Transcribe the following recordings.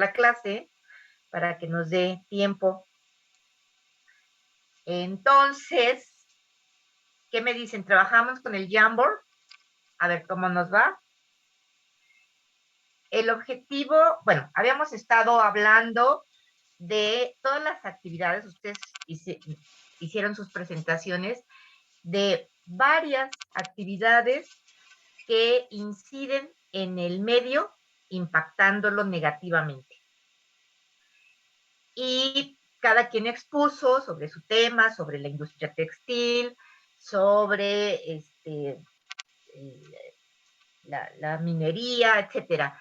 la clase para que nos dé tiempo. Entonces, ¿qué me dicen? ¿Trabajamos con el Jamboard? A ver cómo nos va. El objetivo, bueno, habíamos estado hablando de todas las actividades, ustedes hicieron sus presentaciones, de varias actividades que inciden en el medio, impactándolo negativamente. Y cada quien expuso sobre su tema, sobre la industria textil, sobre la minería, etcétera.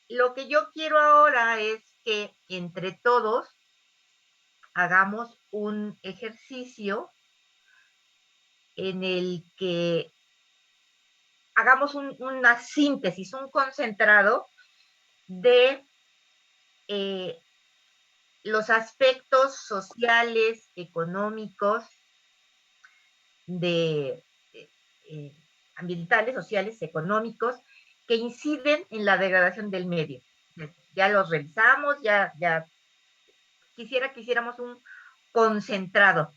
Lo que yo quiero ahora es que entre todos hagamos un ejercicio en el que hagamos una síntesis, un concentrado de los aspectos sociales, económicos, de ambientales, sociales, económicos, que inciden en la degradación del medio. Ya los revisamos, ya quisiera que hiciéramos un concentrado.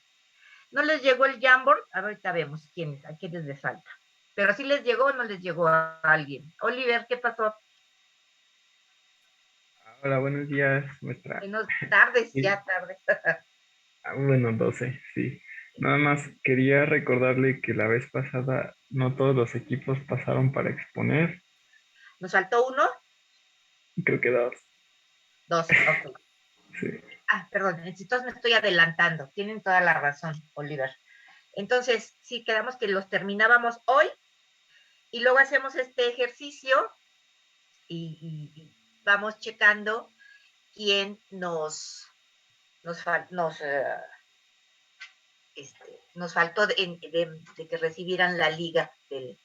¿No les llegó el Jamboard? Ahorita vemos a quiénes les falta. Pero si les llegó o no les llegó a alguien. Oliver, ¿qué pasó? Hola, buenos días, maestra. Buenas tardes, Sí. ya tarde. Bueno, 12, sí. Nada más quería recordarle que la vez pasada no todos los equipos pasaron para exponer. ¿Nos faltó uno? Creo que dos. Dos, ok. Sí. Perdón, entonces me estoy adelantando. Tienen toda la razón, Oliver. Entonces, sí, quedamos que los terminábamos hoy y luego hacemos este ejercicio y vamos checando quién nos faltó de que recibieran la liga del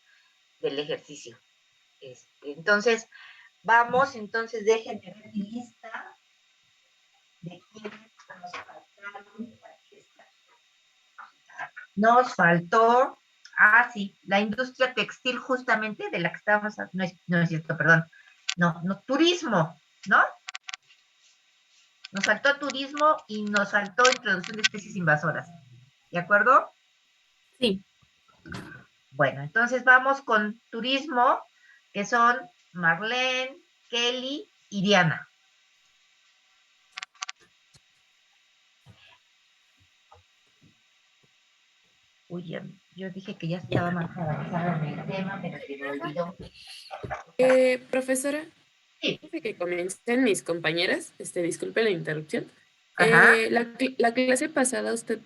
ejercicio. Entonces, entonces déjenme ver mi lista de quiénes nos faltaron. Nos faltó, sí, la industria textil justamente de la que estábamos, no es cierto, perdón, no, turismo, ¿no? Nos faltó turismo y nos faltó introducción de especies invasoras, ¿de acuerdo? Sí. Bueno, entonces vamos con turismo, que son Marlene, Kelly y Diana. Uy, yo dije que ya estaba más avanzado en el tema, pero se me olvidó. Profesora, Sí. antes de que comiencen mis compañeras, disculpe la interrupción. Ajá. La clase pasada usted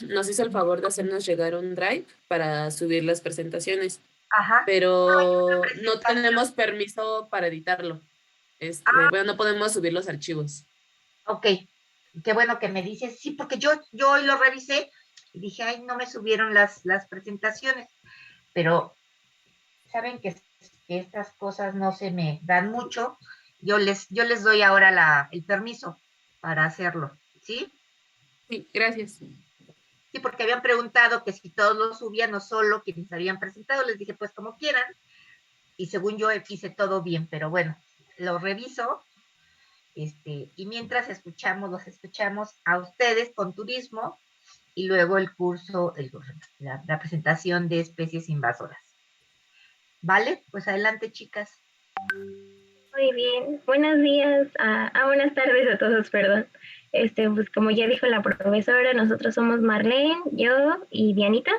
nos hizo el favor de hacernos llegar un drive para subir las presentaciones, Ajá. pero no tenemos permiso para editarlo. Bueno, no podemos subir los archivos. Ok, qué bueno que me dices, sí, porque yo hoy lo revisé y dije, ay, no me subieron las presentaciones, pero saben que estas cosas no se me dan mucho, yo les doy ahora el permiso para hacerlo, ¿sí? Sí, gracias. Sí, porque habían preguntado que si todos lo subían o solo quienes habían presentado, les dije, pues como quieran, y según yo hice todo bien, pero bueno, lo reviso. Y mientras los escuchamos a ustedes con turismo y luego el curso, la presentación de especies invasoras. ¿Vale? Pues adelante, chicas. Muy bien, buenos días, buenas tardes a todos, perdón. Pues como ya dijo la profesora, nosotros somos Marlene, yo y Dianita,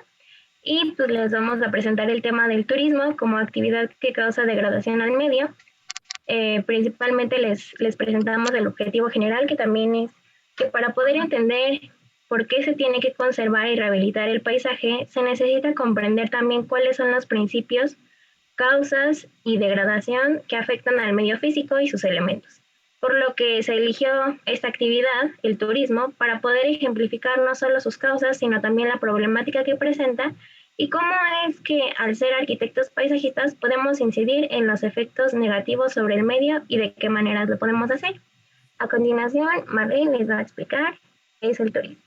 y pues les vamos a presentar el tema del turismo como actividad que causa degradación al medio. Principalmente les presentamos el objetivo general, que también es que para poder entender por qué se tiene que conservar y rehabilitar el paisaje, se necesita comprender también cuáles son los principios, causas y degradación que afectan al medio físico y sus elementos. Por lo que se eligió esta actividad, el turismo, para poder ejemplificar no solo sus causas, sino también la problemática que presenta y cómo es que al ser arquitectos paisajistas podemos incidir en los efectos negativos sobre el medio y de qué maneras lo podemos hacer. A continuación, Marlene les va a explicar qué es el turismo.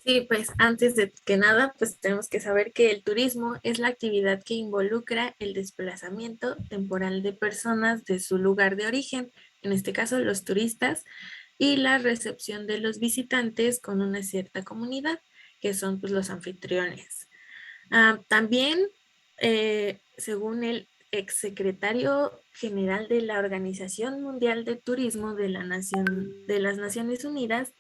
Sí, pues antes de que nada, pues tenemos que saber que el turismo es la actividad que involucra el desplazamiento temporal de personas de su lugar de origen, en este caso los turistas, y la recepción de los visitantes con una cierta comunidad, que son pues los anfitriones. También, según el exsecretario general de la Organización Mundial de Turismo de las Naciones Unidas,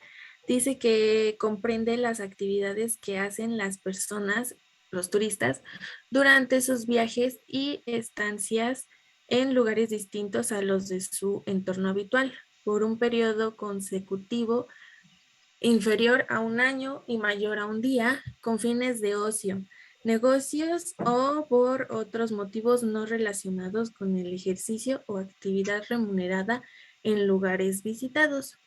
dice que comprende las actividades que hacen las personas, los turistas, durante sus viajes y estancias en lugares distintos a los de su entorno habitual, por un periodo consecutivo inferior a un año y mayor a un día, con fines de ocio, negocios o por otros motivos no relacionados con el ejercicio o actividad remunerada en lugares visitados.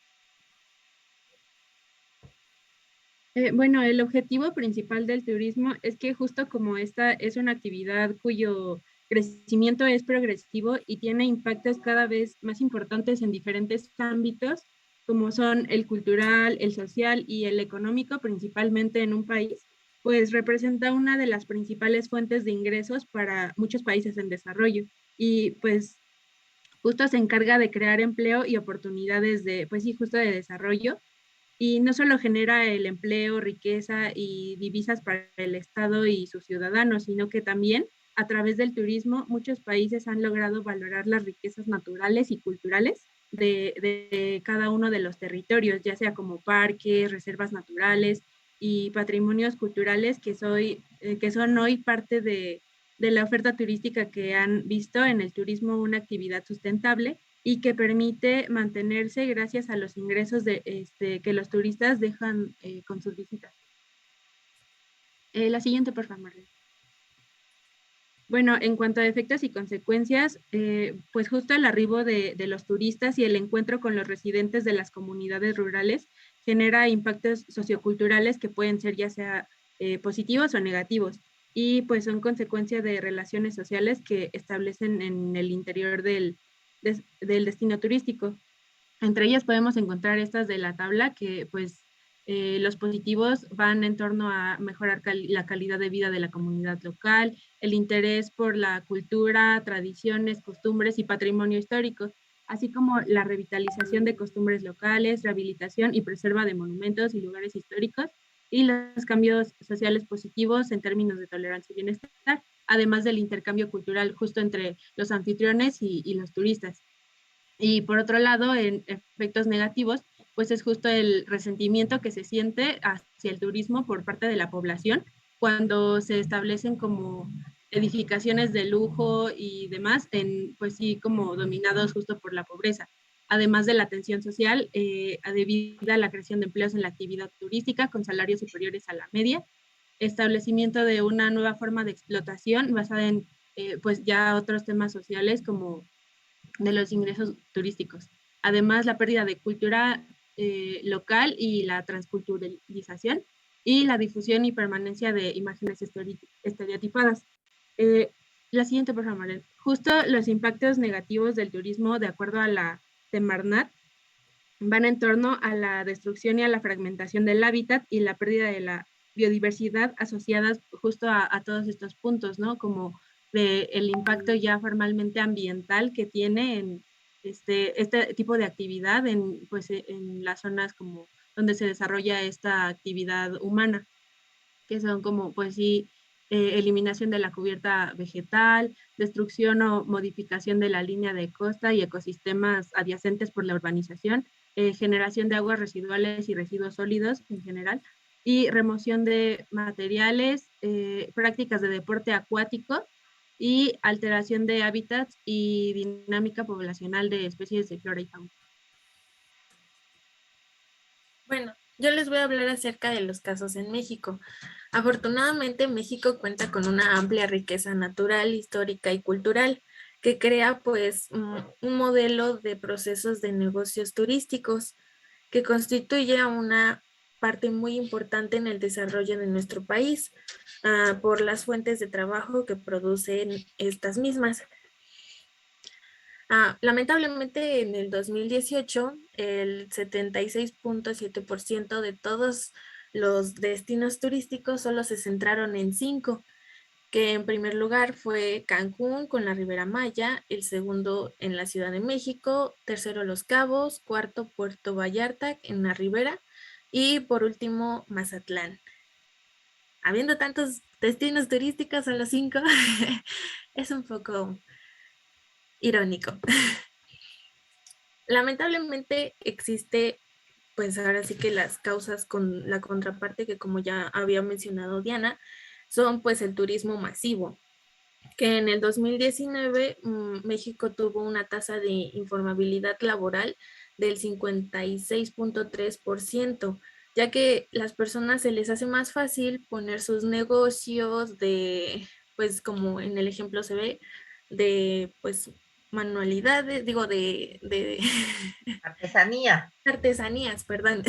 Bueno, el objetivo principal del turismo es que justo como esta es una actividad cuyo crecimiento es progresivo y tiene impactos cada vez más importantes en diferentes ámbitos, como son el cultural, el social y el económico, principalmente en un país, pues representa una de las principales fuentes de ingresos para muchos países en desarrollo. Y pues justo se encarga de crear empleo y oportunidades de, pues sí, justo de desarrollo y no solo genera el empleo, riqueza y divisas para el Estado y sus ciudadanos, sino que también a través del turismo muchos países han logrado valorar las riquezas naturales y culturales de cada uno de los territorios, ya sea como parques, reservas naturales y patrimonios culturales que son hoy parte de la oferta turística que han visto en el turismo una actividad sustentable y que permite mantenerse gracias a los ingresos que los turistas dejan con sus visitas. La siguiente, por favor. Bueno, en cuanto a efectos y consecuencias, pues justo el arribo de los turistas y el encuentro con los residentes de las comunidades rurales genera impactos socioculturales que pueden ser ya sea positivos o negativos y pues son consecuencia de relaciones sociales que establecen en el interior del destino turístico. Entre ellas podemos encontrar estas de la tabla que pues los positivos van en torno a mejorar la calidad de vida de la comunidad local, el interés por la cultura, tradiciones, costumbres y patrimonio histórico, así como la revitalización de costumbres locales, rehabilitación y preserva de monumentos y lugares históricos, y los cambios sociales positivos en términos de tolerancia y bienestar, además del intercambio cultural justo entre los anfitriones y los turistas. Y por otro lado, en efectos negativos, pues es justo el resentimiento que se siente hacia el turismo por parte de la población cuando se establecen como edificaciones de lujo y demás, pues sí, como dominados justo por la pobreza. Además de la tensión social, debido a la creación de empleos en la actividad turística con salarios superiores a la media, establecimiento de una nueva forma de explotación basada en pues ya otros temas sociales como de los ingresos turísticos. Además, la pérdida de cultura local y la transculturalización y la difusión y permanencia de imágenes estereotipadas. La siguiente, por favor. Justo los impactos negativos del turismo, de acuerdo a la Semarnat, van en torno a la destrucción y a la fragmentación del hábitat y la pérdida de la biodiversidad asociadas justo a todos estos puntos, ¿no? Como el impacto ya formalmente ambiental que tiene en este tipo de actividad pues, en las zonas como donde se desarrolla esta actividad humana, que son como, pues sí, eliminación de la cubierta vegetal, destrucción o modificación de la línea de costa y ecosistemas adyacentes por la urbanización, generación de aguas residuales y residuos sólidos en general, y remoción de materiales, prácticas de deporte acuático y alteración de hábitats y dinámica poblacional de especies de flora y fauna. Bueno, yo les voy a hablar acerca de los casos en México. Afortunadamente, México cuenta con una amplia riqueza natural, histórica y cultural que crea pues un modelo de procesos de negocios turísticos que constituye una parte muy importante en el desarrollo de nuestro país por las fuentes de trabajo que producen estas mismas. Lamentablemente en el 2018 el 76.7% de todos los destinos turísticos solo se centraron en 5, que en primer lugar fue Cancún con la Ribera Maya, el segundo en la Ciudad de México, tercero Los Cabos, cuarto Puerto Vallarta en la Ribera y por último Mazatlán. Habiendo tantos destinos turísticos, solo 5, es un poco irónico. Lamentablemente existe, pues ahora sí que las causas con la contraparte que, como ya había mencionado Diana, son pues el turismo masivo, que en el 2019 México tuvo una tasa de informabilidad laboral del 56.3%, ya que las personas se les hace más fácil poner sus negocios de, pues como en el ejemplo se ve, de pues manualidades, digo, de Artesanía. artesanías, perdón.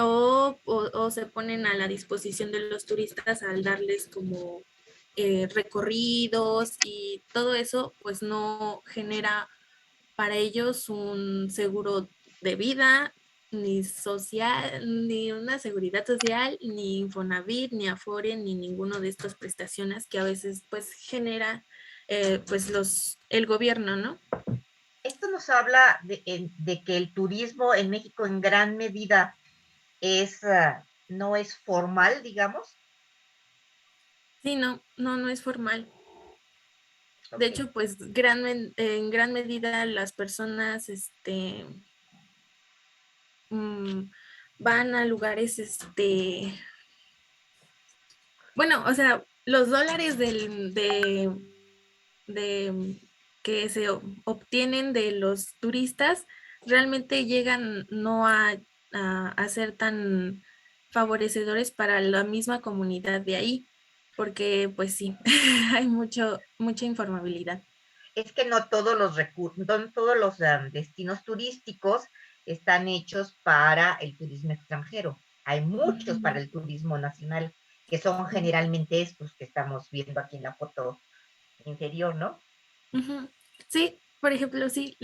O se ponen a la disposición de los turistas al darles como recorridos y todo eso, pues no genera para ellos un seguro de vida, ni social, ni una seguridad social, ni Infonavit, ni Afore, ni ninguno de estas prestaciones que a veces pues genera pues el gobierno, ¿no? Esto nos habla de que el turismo en México en gran medida no es formal, digamos. Sí, no es formal. De Okay. hecho, pues en gran medida las personas van a lugares, bueno, o sea, los dólares que se obtienen de los turistas realmente llegan no a ser tan favorecedores para la misma comunidad de ahí, porque pues sí, hay mucha informabilidad. Es que no todos los no todos los destinos turísticos están hechos para el turismo extranjero. Hay muchos para el turismo nacional, que son generalmente estos que estamos viendo aquí en la foto inferior, ¿no? Sí, por ejemplo, sí,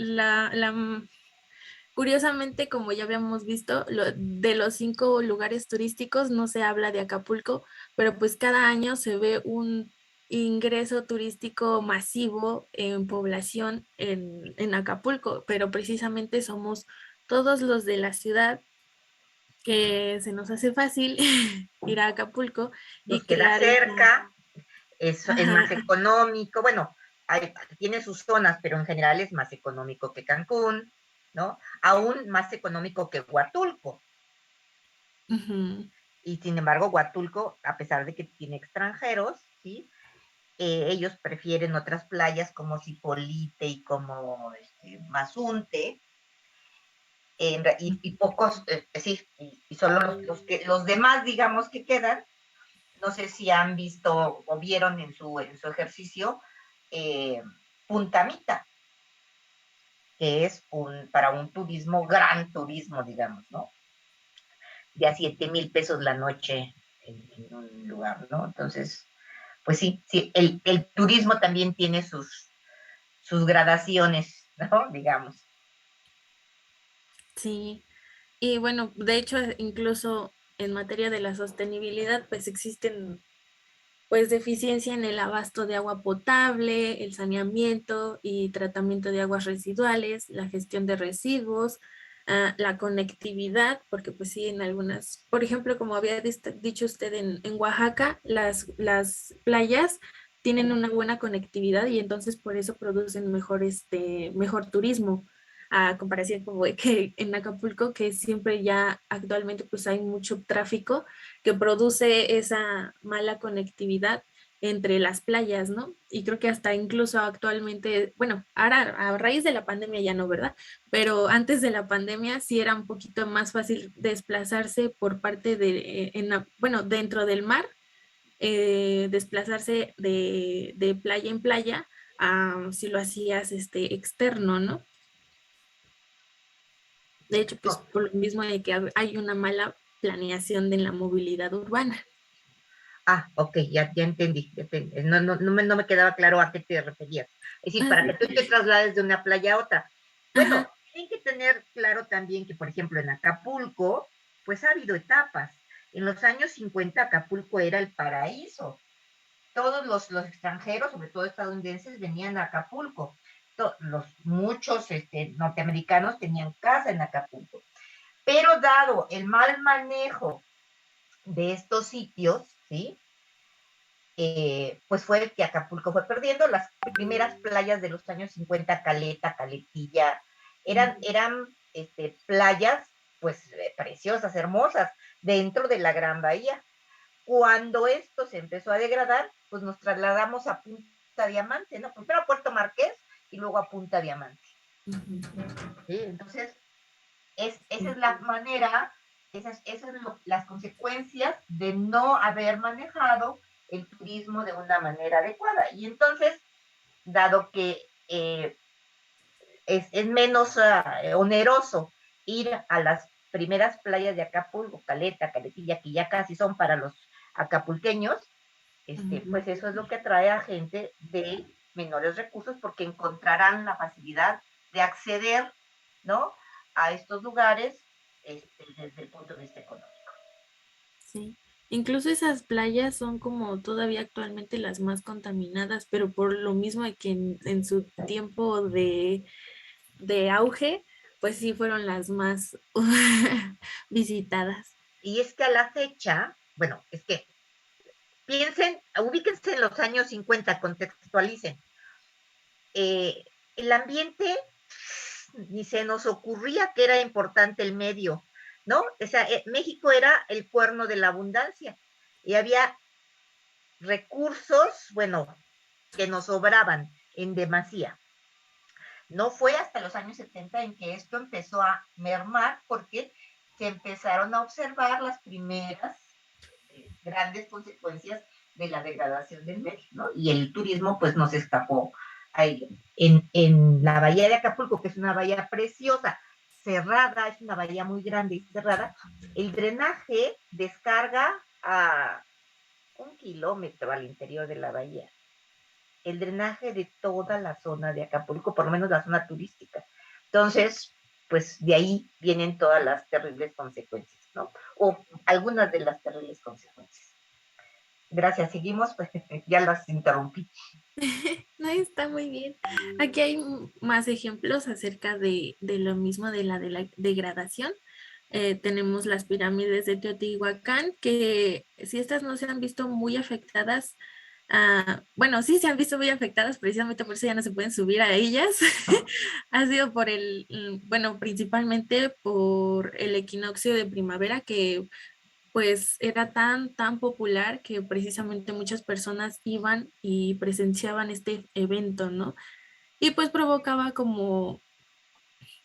curiosamente, como ya habíamos visto, de los 5 lugares turísticos no se habla de Acapulco, pero pues cada año se ve un ingreso turístico masivo en población en Acapulco, pero precisamente somos todos los de la ciudad que se nos hace fácil ir a Acapulco y Nos queda crear cerca, es más Ajá. económico, bueno, tiene sus zonas, pero en general es más económico que Cancún, ¿no? Aún más económico que Huatulco. Uh-huh. Y sin embargo, Huatulco, a pesar de que tiene extranjeros, ¿sí? Ellos prefieren otras playas como Zipolite y como Mazunte, y pocos, sí, y solo los demás, digamos, que quedan. No sé si han visto o vieron en su ejercicio Punta Mita, que es para un turismo, gran turismo, digamos, ¿no? De a 7,000 pesos la noche en un lugar, ¿no? Entonces, pues sí, el turismo también tiene sus gradaciones, ¿no? Digamos. Sí, y bueno, de hecho, incluso en materia de la sostenibilidad, pues existen pues deficiencia en el abasto de agua potable, el saneamiento y tratamiento de aguas residuales, la gestión de residuos, la conectividad, porque pues sí, en algunas, por ejemplo, como había dicho usted en Oaxaca, las playas tienen una buena conectividad y entonces por eso producen mejor turismo a comparación como de que en Acapulco, que siempre ya actualmente pues hay mucho tráfico que produce esa mala conectividad entre las playas, ¿no? Y creo que hasta incluso actualmente, bueno, ahora a raíz de la pandemia ya no, ¿verdad? Pero antes de la pandemia sí era un poquito más fácil desplazarse por parte bueno, dentro del mar, desplazarse de playa en playa, si lo hacías externo, ¿no? De hecho, pues No. por lo mismo de que hay una mala planeación de la movilidad urbana. Ok, ya entendí. No me quedaba claro a qué te referías. Es decir, para que tú te traslades de una playa a otra. Bueno, Ajá. tienen que tener claro también que, por ejemplo, en Acapulco, pues ha habido etapas. En los años 50 Acapulco era el paraíso. Todos los extranjeros, sobre todo estadounidenses, venían a Acapulco. Muchos norteamericanos tenían casa en Acapulco. Pero dado el mal manejo de estos sitios, ¿sí? Pues fue que Acapulco fue perdiendo. Las primeras playas de los años 50, Caleta, Caletilla, eran playas pues preciosas, hermosas, dentro de la Gran Bahía. Cuando esto se empezó a degradar, pues nos trasladamos a Punta Diamante, ¿no? Primero a Puerto Marqués y luego a Punta Diamante. ¿Sí? Entonces, esa es la manera, esas son las consecuencias de no haber manejado el turismo de una manera adecuada. Y entonces, dado que es menos oneroso ir a las primeras playas de Acapulco, Caleta, Caletilla, que ya casi son para los acapulqueños, pues eso es lo que atrae a gente de menores recursos, porque encontrarán la facilidad de acceder, ¿no?, a estos lugares desde el punto de vista económico. Sí, incluso esas playas son como todavía actualmente las más contaminadas, pero por lo mismo de que en su tiempo de auge, pues sí fueron las más visitadas. Y es que a la fecha, bueno, es que ubíquense en los años 50, contextualicen. El ambiente, ni se nos ocurría que era importante el medio, ¿no? O sea, México era el cuerno de la abundancia y había recursos, bueno, que nos sobraban en demasía. No fue hasta los años 70 en que esto empezó a mermar, porque se empezaron a observar las primeras grandes consecuencias de la degradación del medio, ¿no? Y el turismo pues nos escapó ahí. En la bahía de Acapulco, que es una bahía preciosa, cerrada, es una bahía muy grande y cerrada, el drenaje descarga a 1 kilómetro al interior de la bahía. El drenaje de toda la zona de Acapulco, por lo menos la zona turística. Entonces, pues de ahí vienen todas las terribles consecuencias, ¿no? O algunas de las terribles consecuencias. Gracias, seguimos, pues ya las interrumpí. No, está muy bien. Aquí hay más ejemplos acerca de lo mismo de la degradación. Tenemos las pirámides de Teotihuacán, que si estas no se han visto muy afectadas, bueno, sí se han visto muy afectadas, precisamente por eso ya no se pueden subir a ellas. Ha sido por bueno, principalmente por el equinoccio de primavera, que pues era tan popular que precisamente muchas personas iban y presenciaban este evento, ¿no? Y pues provocaba como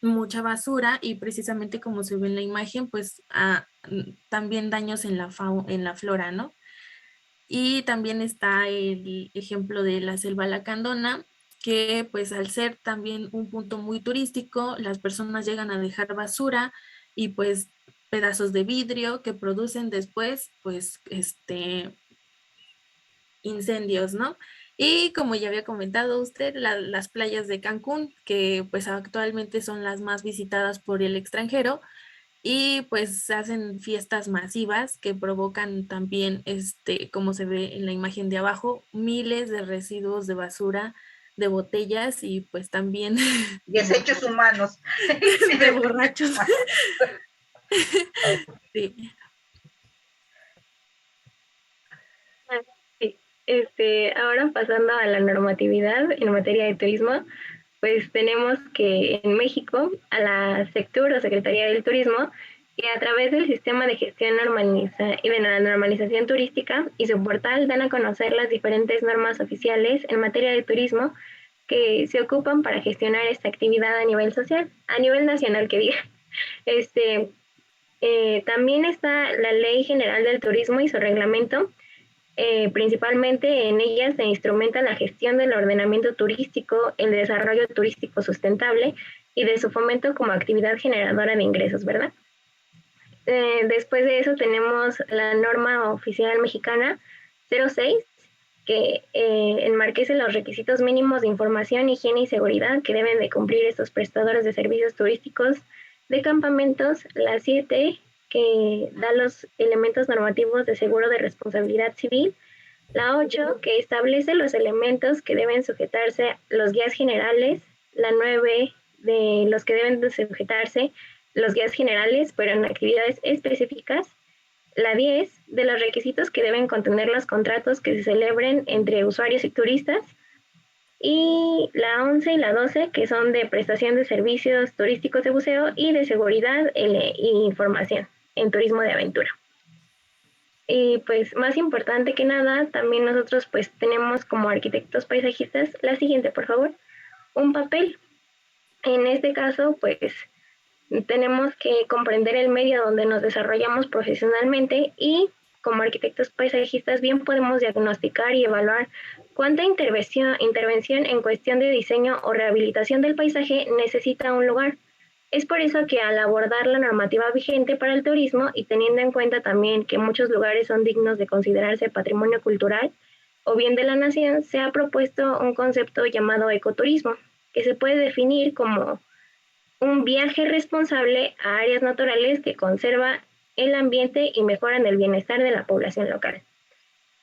mucha basura y precisamente como se ve en la imagen, pues también daños en en la flora, ¿no? Y también está el ejemplo de la selva lacandona, que pues al ser también un punto muy turístico, las personas llegan a dejar basura y pues pedazos de vidrio que producen después pues incendios, ¿no? Y como ya había comentado usted, las playas de Cancún, que pues actualmente son las más visitadas por el extranjero, y pues hacen fiestas masivas que provocan también, como se ve en la imagen de abajo, miles de residuos de basura, de botellas y pues también Desechos humanos. de borrachos. Sí. Ahora pasando a la normatividad en materia de turismo, pues tenemos que en México a la Sectur o Secretaría del Turismo, que a través del sistema de gestión y de la normalización turística y su portal dan a conocer las diferentes normas oficiales en materia de turismo que se ocupan para gestionar esta actividad a nivel social, a nivel nacional que diga. También está la Ley General del Turismo y su reglamento. Principalmente en ellas se instrumenta la gestión del ordenamiento turístico, el desarrollo turístico sustentable y de su fomento como actividad generadora de ingresos, ¿verdad? Después de eso tenemos la norma oficial mexicana 06, que enmarquece los requisitos mínimos de información, higiene y seguridad que deben de cumplir estos prestadores de servicios turísticos de campamentos. La 7, que da los elementos normativos de seguro de responsabilidad civil. La 8, que establece los elementos que deben sujetarse los guías generales. La 9, de los que deben de sujetarse los guías generales, pero en actividades específicas. La 10, de los requisitos que deben contener los contratos que se celebren entre usuarios y turistas. Y la 11 y la 12, que son de prestación de servicios turísticos de buceo y de seguridad y información en turismo de aventura. Y pues más importante que nada, también nosotros pues tenemos como arquitectos paisajistas, la siguiente por favor, un papel. En este caso pues tenemos que comprender el medio donde nos desarrollamos profesionalmente y como arquitectos paisajistas bien podemos diagnosticar y evaluar cuánta intervención en cuestión de diseño o rehabilitación del paisaje necesita un lugar. Es por eso que al abordar la normativa vigente para el turismo y teniendo en cuenta también que muchos lugares son dignos de considerarse patrimonio cultural o bien de la nación, se ha propuesto un concepto llamado ecoturismo, que se puede definir como un viaje responsable a áreas naturales que conserva el ambiente y mejoran el bienestar de la población local.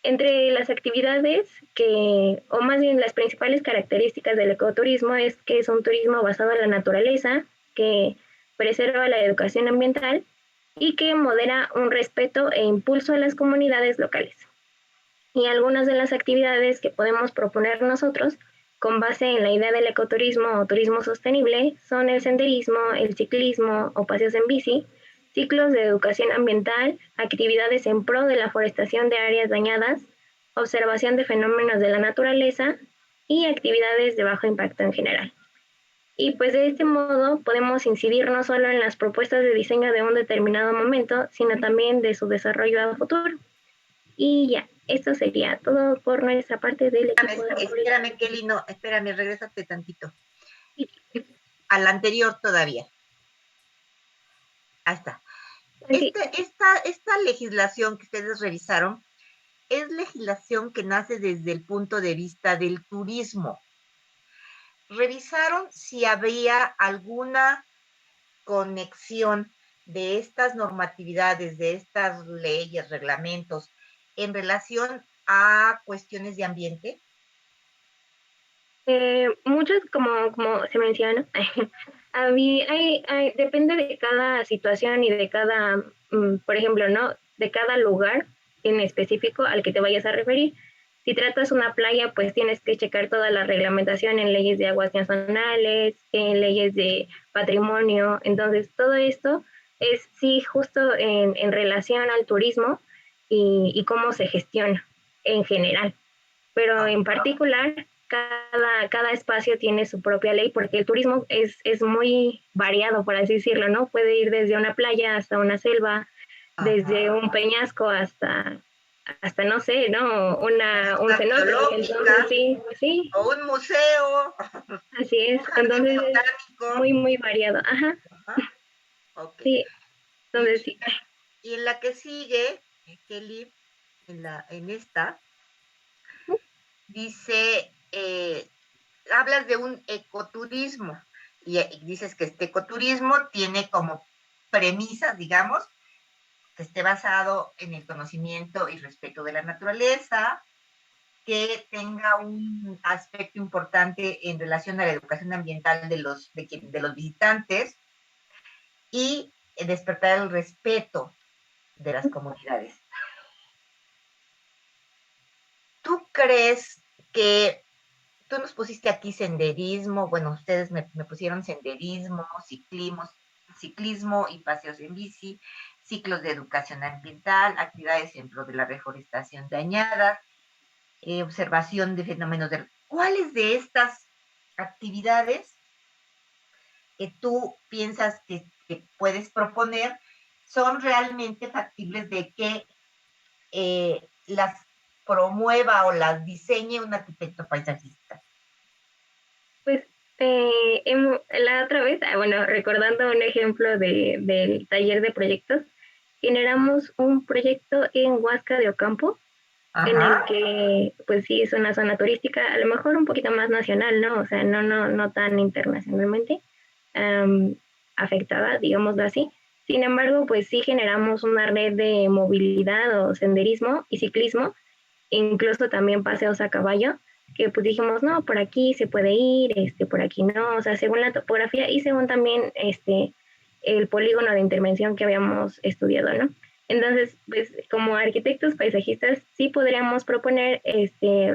Entre las actividades o más bien las principales características del ecoturismo es que es un turismo basado en la naturaleza, que preserva la educación ambiental y que modera un respeto e impulso a las comunidades locales. Y algunas de las actividades que podemos proponer nosotros con base en la idea del ecoturismo o turismo sostenible son el senderismo, el ciclismo o paseos en bici, ciclos de educación ambiental, actividades en pro de la forestación de áreas dañadas, observación de fenómenos de la naturaleza y actividades de bajo impacto en general. Y pues de este modo podemos incidir no solo en las propuestas de diseño de un determinado momento, sino también de su desarrollo a futuro. Y ya, esto sería todo por nuestra parte del equipo. Espérame, Kelly, no, espérame, regrésate tantito. Al anterior todavía. Ahí está. Sí. Esta legislación que ustedes revisaron es legislación que nace desde el punto de vista del turismo. ¿Revisaron si había alguna conexión de estas normatividades, de estas leyes, reglamentos, en relación a cuestiones de ambiente? Muchos, como se menciona, depende de cada situación y de cada, por ejemplo, ¿no? De cada lugar en específico al que te vayas a referir. Si tratas una playa, pues tienes que checar toda la reglamentación en leyes de aguas nacionales, en leyes de patrimonio. Entonces, todo esto es sí justo en relación al turismo y cómo se gestiona en general. Pero en particular, cada espacio tiene su propia ley porque el turismo es muy variado, por así decirlo, ¿no? Puede ir desde una playa hasta una selva, desde un peñasco hasta no sé, ¿no? Un cenote. Entonces, sí. O un museo. Así es. Entonces, es muy, muy variado. Ajá. Okay. Sí. Entonces, sí. Y en la que sigue, Kelly, en esta, dice, hablas de un ecoturismo y dices que este ecoturismo tiene como premisas, digamos, que esté basado en el conocimiento y respeto de la naturaleza, que tenga un aspecto importante en relación a la educación ambiental de los visitantes y despertar el respeto de las comunidades. ¿Tú crees que tú nos pusiste aquí senderismo? Bueno, ustedes me pusieron senderismo, ciclismo y paseos en bici, ciclos de educación ambiental, actividades en pro de la reforestación dañada, observación de fenómenos de... ¿Cuáles de estas actividades que tú piensas que puedes proponer son realmente factibles de que las promueva o las diseñe un arquitecto paisajista? Pues la otra vez, bueno, recordando un ejemplo del taller de proyectos, generamos un proyecto en Huasca de Ocampo, en el que, pues sí, es una zona turística, a lo mejor un poquito más nacional, ¿no? O sea, no tan internacionalmente afectada, digámoslo así. Sin embargo, pues sí generamos una red de movilidad o senderismo y ciclismo, incluso también paseos a caballo, que pues dijimos, no, por aquí se puede ir, por aquí no, o sea, según la topografía y según también el polígono de intervención que habíamos estudiado, ¿no? Entonces, pues como arquitectos paisajistas sí podríamos proponer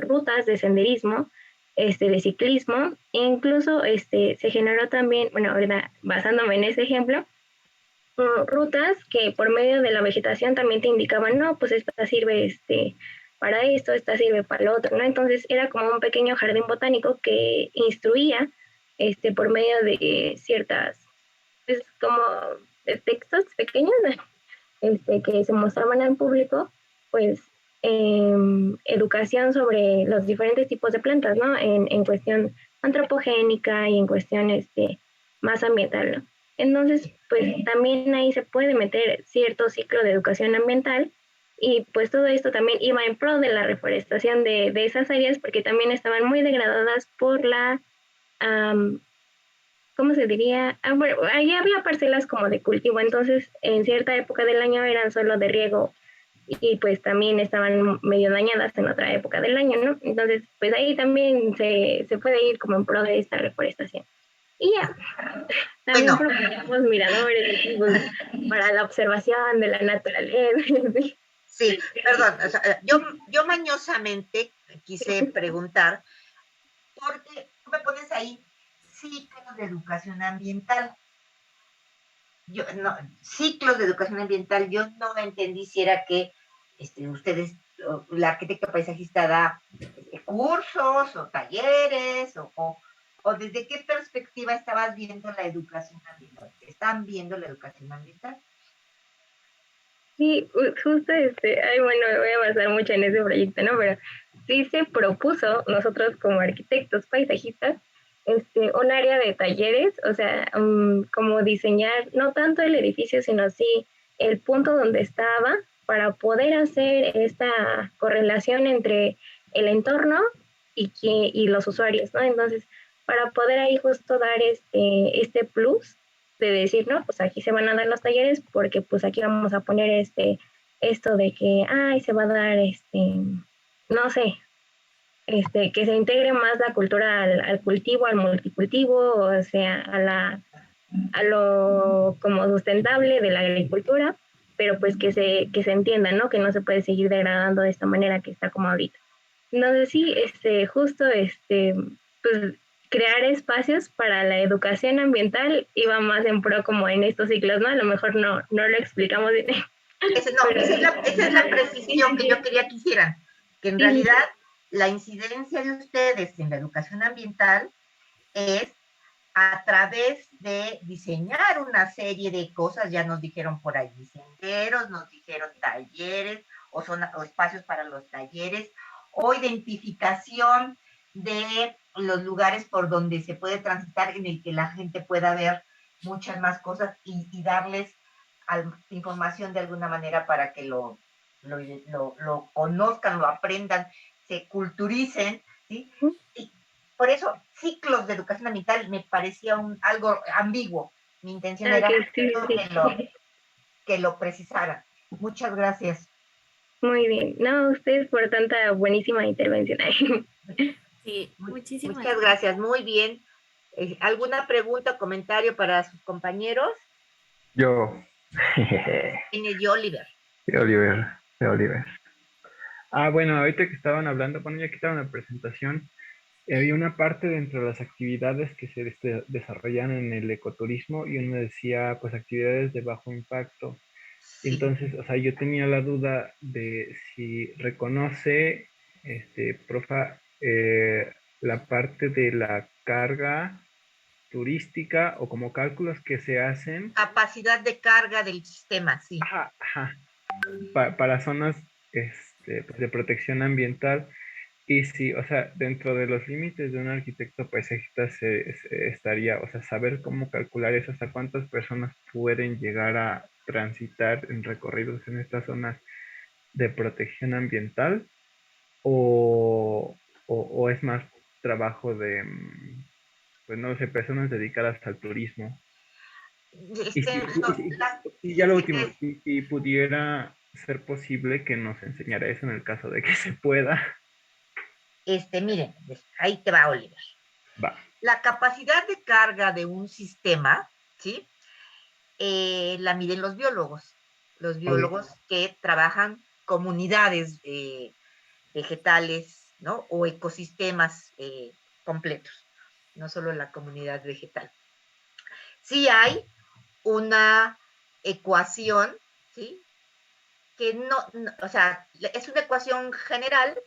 rutas de senderismo, de ciclismo, e incluso se generó también, bueno, ahorita basándome en ese ejemplo, rutas que por medio de la vegetación también te indicaban, no, pues esta sirve para esto, esta sirve para lo otro, ¿no? Entonces era como un pequeño jardín botánico que instruía por medio de ciertas, pues como de textos pequeños que se mostraban al público, pues educación sobre los diferentes tipos de plantas, ¿no? En cuestión antropogénica y en cuestión más ambiental, ¿no? Entonces, pues también ahí se puede meter cierto ciclo de educación ambiental y pues todo esto también iba en pro de la reforestación de esas áreas porque también estaban muy degradadas por la, ¿cómo se diría? Bueno, ahí había parcelas como de cultivo, entonces en cierta época del año eran solo de riego y pues también estaban medio dañadas en otra época del año, ¿no? Entonces, pues ahí también se puede ir como en pro de esta reforestación. Y ya, también Bueno, proponemos miradores pues, para la observación de la naturaleza. sí, perdón, o sea, yo mañosamente quise preguntar, porque tú me pones ahí ciclos de educación ambiental. Yo, no, ciclos de educación ambiental, yo no entendí si era que ustedes, la arquitecta paisajista da cursos o talleres o desde qué perspectiva estabas viendo la educación ambiental. ¿Están viendo la educación ambiental? Sí, justo ay, bueno, me voy a basar mucho en ese proyecto, ¿no? Pero sí se propuso nosotros como arquitectos paisajistas, un área de talleres, o sea, como diseñar no tanto el edificio, sino sí el punto donde estaba para poder hacer esta correlación entre el entorno y los usuarios, ¿no? Entonces, para poder ahí justo dar este plus de decir, no, pues aquí se van a dar los talleres porque pues aquí vamos a poner esto de que, ay, se va a dar no sé, que se integre más la cultura al cultivo, al multicultivo, o sea, a lo como sustentable de la agricultura, pero pues que se entienda, ¿no? Que no se puede seguir degradando de esta manera que está como ahorita. No sé si justo pues crear espacios para la educación ambiental iba más en pro como en estos ciclos, ¿no? A lo mejor no lo explicamos bien. No, esa es la precisión que yo quería que hicieran, que en realidad la incidencia de ustedes en la educación ambiental es a través de diseñar una serie de cosas, ya nos dijeron por allí senderos, nos dijeron talleres o espacios para los talleres, o identificación de los lugares por donde se puede transitar en el que la gente pueda ver muchas más cosas y darles información de alguna manera para que lo conozcan, lo aprendan, se culturicen, ¿sí? Y por eso, ciclos de educación ambiental me parecía algo ambiguo. Mi intención era que lo precisara. Muchas gracias. Muy bien. No, ustedes por tanta buenísima intervención. Sí, muchísimas Muchas gracias, muy bien. ¿Alguna pregunta o comentario para sus compañeros? Yo. N. Oliver. De Oliver, de Oliver. Ah, bueno, ahorita que estaban hablando, bueno, ya quitaron la presentación, había una parte dentro de las actividades que se desarrollan en el ecoturismo y uno decía, pues, actividades de bajo impacto. Sí. Entonces, o sea, yo tenía la duda de si reconoce, profa, la parte de la carga turística o como cálculos que se hacen. Capacidad de carga del sistema, sí. Ajá, ajá, para zonas pues, de protección ambiental. Y sí, o sea, dentro de los límites de un arquitecto paisajista se estaría, o sea, saber cómo calcular eso, hasta cuántas personas pueden llegar a transitar en recorridos en estas zonas de protección ambiental, o es más trabajo de, pues no sé, personas dedicadas al turismo. Y si, No, y ya lo sí, último, y pudiera ser posible que nos enseñara eso en el caso de que se pueda. miren, ahí te va, Oliver. Va. La capacidad de carga de un sistema, ¿sí? La miden los biólogos Ok. que trabajan comunidades vegetales, ¿no? O ecosistemas completos, no solo la comunidad vegetal. Sí hay una ecuación, ¿sí? Que no, o sea, es una ecuación general,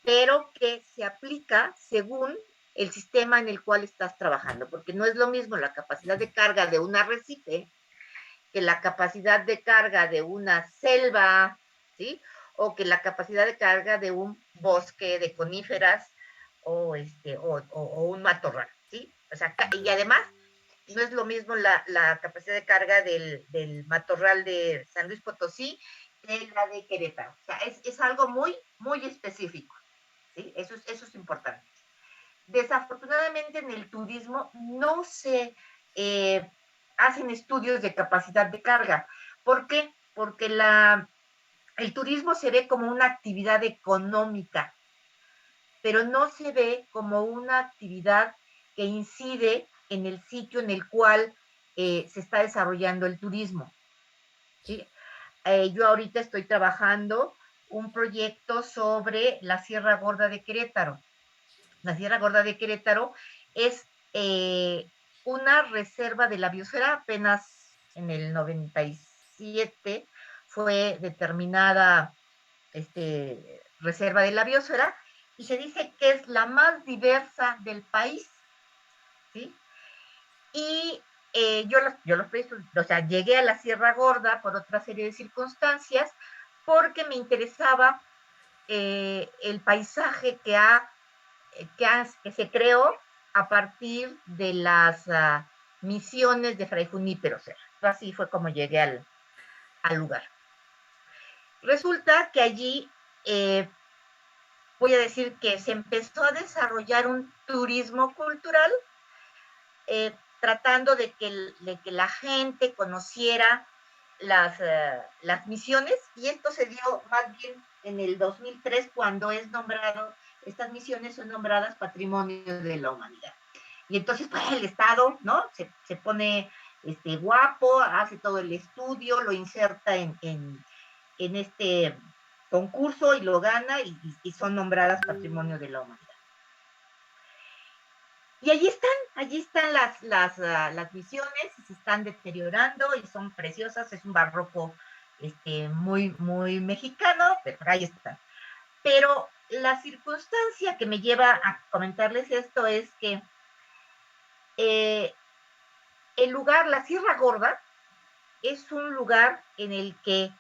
pero que se aplica según el sistema en el cual estás trabajando, porque no es lo mismo la capacidad de carga de un arrecife que la capacidad de carga de una selva, ¿sí? O que la capacidad de carga de un bosque de coníferas o un matorral, ¿sí? O sea, y además no es lo mismo la capacidad de carga del matorral de San Luis Potosí que la de Querétaro. O sea, es algo muy, muy específico, ¿sí? Eso es importante. Desafortunadamente en el turismo no se hacen estudios de capacidad de carga. ¿Por qué? Porque el turismo se ve como una actividad económica, pero no se ve como una actividad que incide en el sitio en el cual se está desarrollando el turismo, ¿sí? Yo ahorita estoy trabajando un proyecto sobre la Sierra Gorda de Querétaro. La Sierra Gorda de Querétaro es una reserva de la biosfera, apenas en el 97 fue determinada reserva de la biosfera y se dice que es la más diversa del país, ¿sí? Y o sea, llegué a la Sierra Gorda por otra serie de circunstancias porque me interesaba el paisaje que se creó a partir de las misiones de Fray Junípero Serra. Así fue como llegué al lugar. Resulta que allí, voy a decir que se empezó a desarrollar un turismo cultural, tratando de que la gente conociera las misiones, y esto se dio más bien en el 2003 cuando estas misiones son nombradas Patrimonio de la Humanidad. Y entonces, pues, el Estado, ¿no? Se pone guapo, hace todo el estudio, lo inserta en este concurso y lo gana y son nombradas Patrimonio de la Humanidad. Y allí están las misiones, se están deteriorando y son preciosas, es un barroco muy, muy mexicano, pero ahí están. Pero la circunstancia que me lleva a comentarles esto es que el lugar, la Sierra Gorda, es un lugar en el que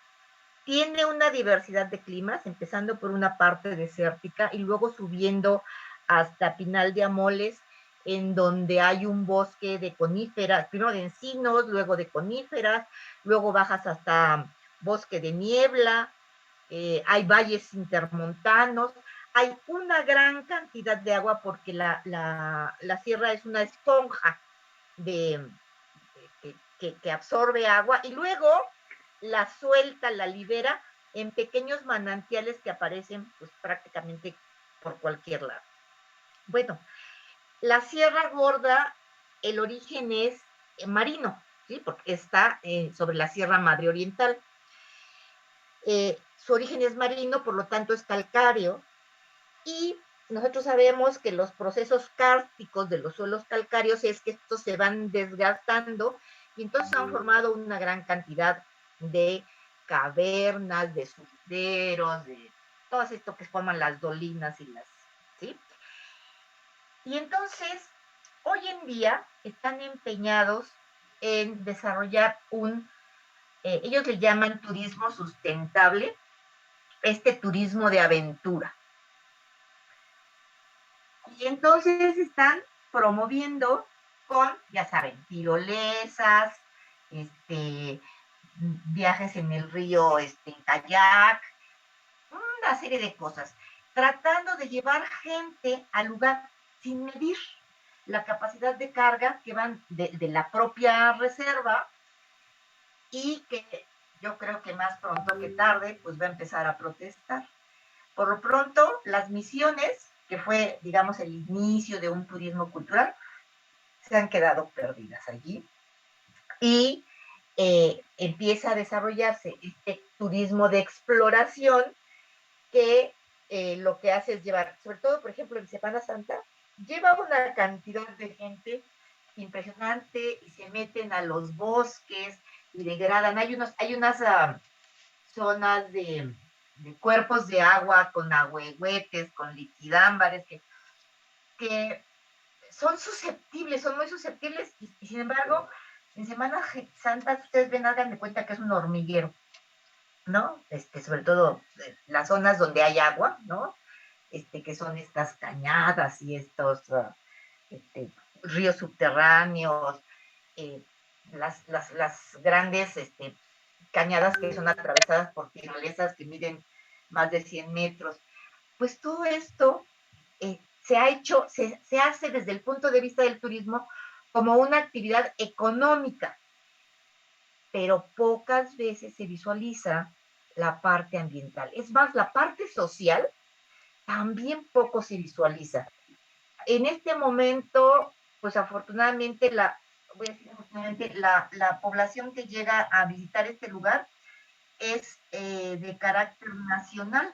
tiene una diversidad de climas, empezando por una parte desértica y luego subiendo hasta Pinal de Amoles, en donde hay un bosque de coníferas, primero de encinos, luego de coníferas, luego bajas hasta bosque de niebla, hay valles intermontanos, hay una gran cantidad de agua porque la sierra es una esponja de, que absorbe agua y luego la suelta, la libera en pequeños manantiales que aparecen pues prácticamente por cualquier lado. Bueno, la Sierra Gorda, el origen es marino, ¿sí? Porque está sobre la Sierra Madre Oriental. Su origen es marino, por lo tanto es calcáreo, y nosotros sabemos que los procesos cársticos de los suelos calcáreos es que estos se van desgastando y entonces han formado una gran cantidad de cavernas, de surderos, de todo esto que forman las dolinas ¿sí? Y entonces, hoy en día están empeñados en desarrollar ellos le llaman turismo sustentable, turismo de aventura. Y entonces están promoviendo con, ya saben, tirolesas, viajes en el río en kayak, una serie de cosas, tratando de llevar gente al lugar sin medir. la capacidad de carga que van de la propia reserva y que yo creo que más pronto que tarde pues va a empezar a protestar. Por lo pronto, las misiones, que fue, digamos, el inicio de un turismo cultural, se han quedado perdidas allí y empieza a desarrollarse este turismo de exploración que lo que hace es llevar, sobre todo, por ejemplo, en Semana Santa, lleva una cantidad de gente impresionante y se meten a los bosques y degradan. Hay unas zonas de cuerpos de agua con ahuehuetes, con liquidámbares, que son susceptibles, son muy susceptibles, y sin embargo, en Semana Santa, ustedes ven, hagan de cuenta que es un hormiguero, ¿no? Sobre todo las zonas donde hay agua, ¿no? Que son estas cañadas y estos ríos subterráneos, las grandes cañadas que son atravesadas por tirolesas que miden más de 100 metros. Pues todo esto se hace desde el punto de vista del turismo como una actividad económica, pero pocas veces se visualiza la parte ambiental. Es más, la parte social también poco se visualiza. En este momento, pues afortunadamente, la población que llega a visitar este lugar es de carácter nacional,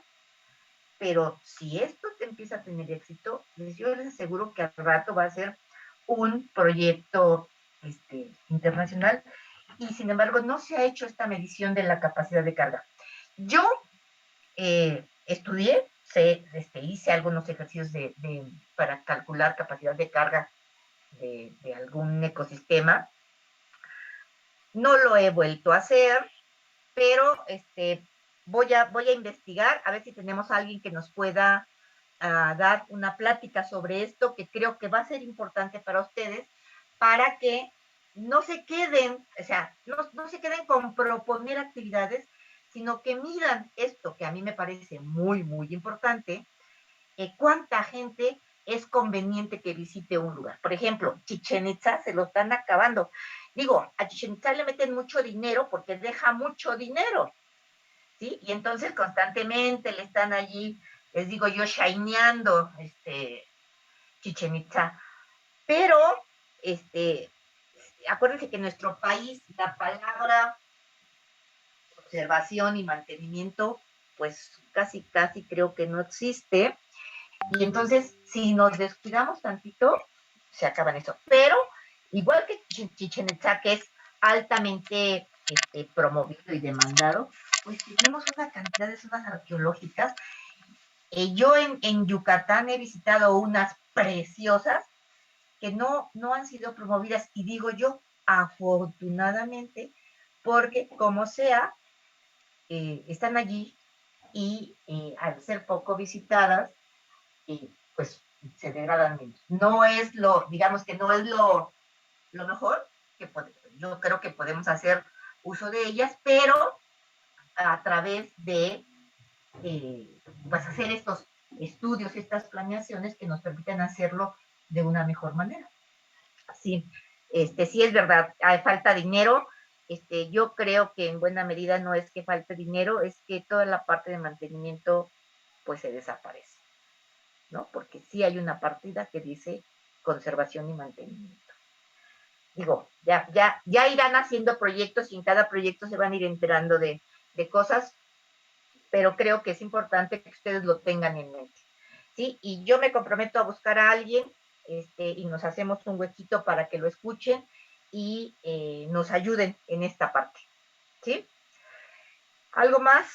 pero si esto empieza a tener éxito, pues yo les aseguro que al rato va a ser un proyecto internacional, y sin embargo no se ha hecho esta medición de la capacidad de carga. Yo estudié, hice algunos ejercicios para calcular capacidad de carga de algún ecosistema. No lo he vuelto a hacer, pero voy a investigar a ver si tenemos a alguien que nos pueda dar una plática sobre esto, que creo que va a ser importante para ustedes, para que no se queden, o sea, no se queden con proponer actividades, sino que miran esto, que a mí me parece muy, muy importante, cuánta gente es conveniente que visite un lugar. Por ejemplo, Chichén Itzá se lo están acabando. Digo, a Chichén Itzá le meten mucho dinero porque deja mucho dinero, ¿sí? Y entonces constantemente le están allí, les digo yo, shineando Chichén Itzá. Pero, acuérdense que en nuestro país la palabra observación y mantenimiento, pues casi creo que no existe. Y entonces, si nos descuidamos tantito, se acaban eso. Pero, igual que Chichén Itzá, que es altamente promovido y demandado, pues tenemos una cantidad de zonas arqueológicas. Yo en Yucatán he visitado unas preciosas que no han sido promovidas, y digo yo, afortunadamente, porque como sea, están allí, y al ser poco visitadas, pues se degradan menos. No es digamos que no es lo mejor, yo creo que podemos hacer uso de ellas, pero a través de pues hacer estos estudios, estas planeaciones que nos permitan hacerlo de una mejor manera. Sí, sí es verdad, hay falta dinero. Yo creo que en buena medida no es que falte dinero, es que toda la parte de mantenimiento pues se desaparece, ¿no? Porque sí hay una partida que dice conservación y mantenimiento. Digo, ya irán haciendo proyectos, y en cada proyecto se van a ir enterando de cosas, pero creo que es importante que ustedes lo tengan en mente, ¿sí? Y yo me comprometo a buscar a alguien, y nos hacemos un huequito para que lo escuchen y nos ayuden en esta parte, ¿sí? ¿Algo más?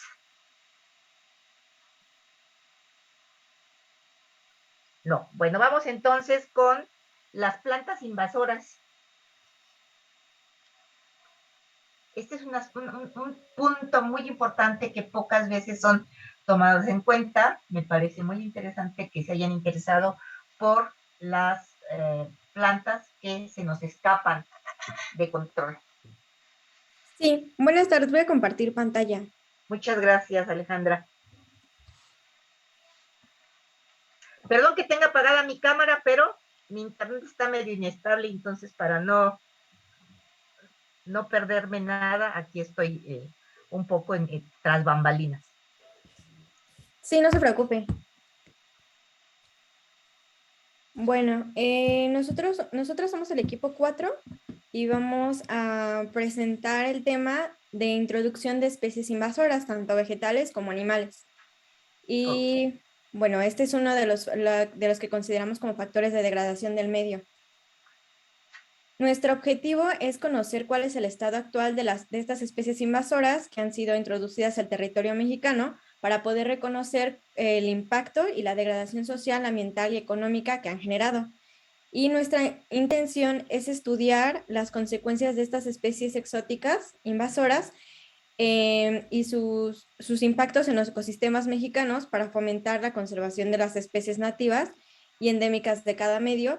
No. Bueno, vamos entonces con las plantas invasoras. Este es un punto muy importante que pocas veces son tomados en cuenta. Me parece muy interesante que se hayan interesado por las plantas que se nos escapan de control. Sí, buenas tardes, voy a compartir pantalla. Muchas gracias, Alejandra. Perdón que tenga apagada mi cámara, pero mi internet está medio inestable, entonces para no perderme nada, aquí estoy un poco tras bambalinas. Sí, no se preocupe. Bueno, nosotros somos el equipo 4 y vamos a presentar el tema de introducción de especies invasoras, tanto vegetales como animales. Y bueno, este es uno de los que consideramos como factores de degradación del medio. Nuestro objetivo es conocer cuál es el estado actual de estas especies invasoras que han sido introducidas al territorio mexicano para poder reconocer el impacto y la degradación social, ambiental y económica que han generado. Y nuestra intención es estudiar las consecuencias de estas especies exóticas invasoras y sus impactos en los ecosistemas mexicanos para fomentar la conservación de las especies nativas y endémicas de cada medio,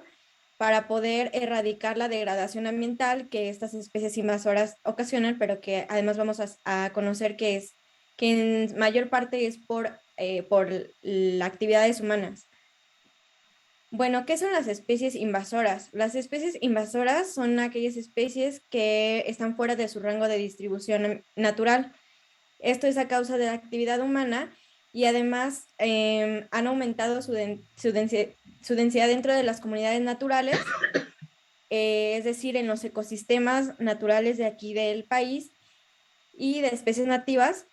para poder erradicar la degradación ambiental que estas especies invasoras ocasionan, pero que además vamos a conocer que en mayor parte es por las actividades humanas. Bueno, ¿qué son las especies invasoras? Las especies invasoras son aquellas especies que están fuera de su rango de distribución natural. Esto es a causa de la actividad humana y además han aumentado su densidad dentro de las comunidades naturales, es decir, en los ecosistemas naturales de aquí del país y de especies nativas.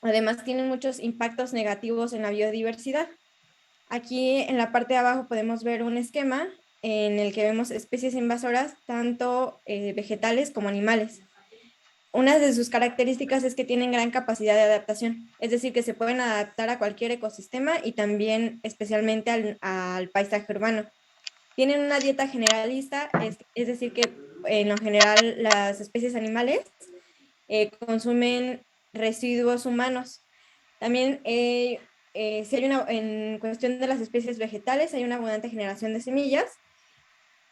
Además, tienen muchos impactos negativos en la biodiversidad. Aquí en la parte de abajo podemos ver un esquema en el que vemos especies invasoras, tanto vegetales como animales. Una de sus características es que tienen gran capacidad de adaptación, es decir, que se pueden adaptar a cualquier ecosistema y también especialmente al paisaje urbano. Tienen una dieta generalista, es decir, que en lo general las especies animales consumen residuos humanos. También si en cuestión de las especies vegetales hay una abundante generación de semillas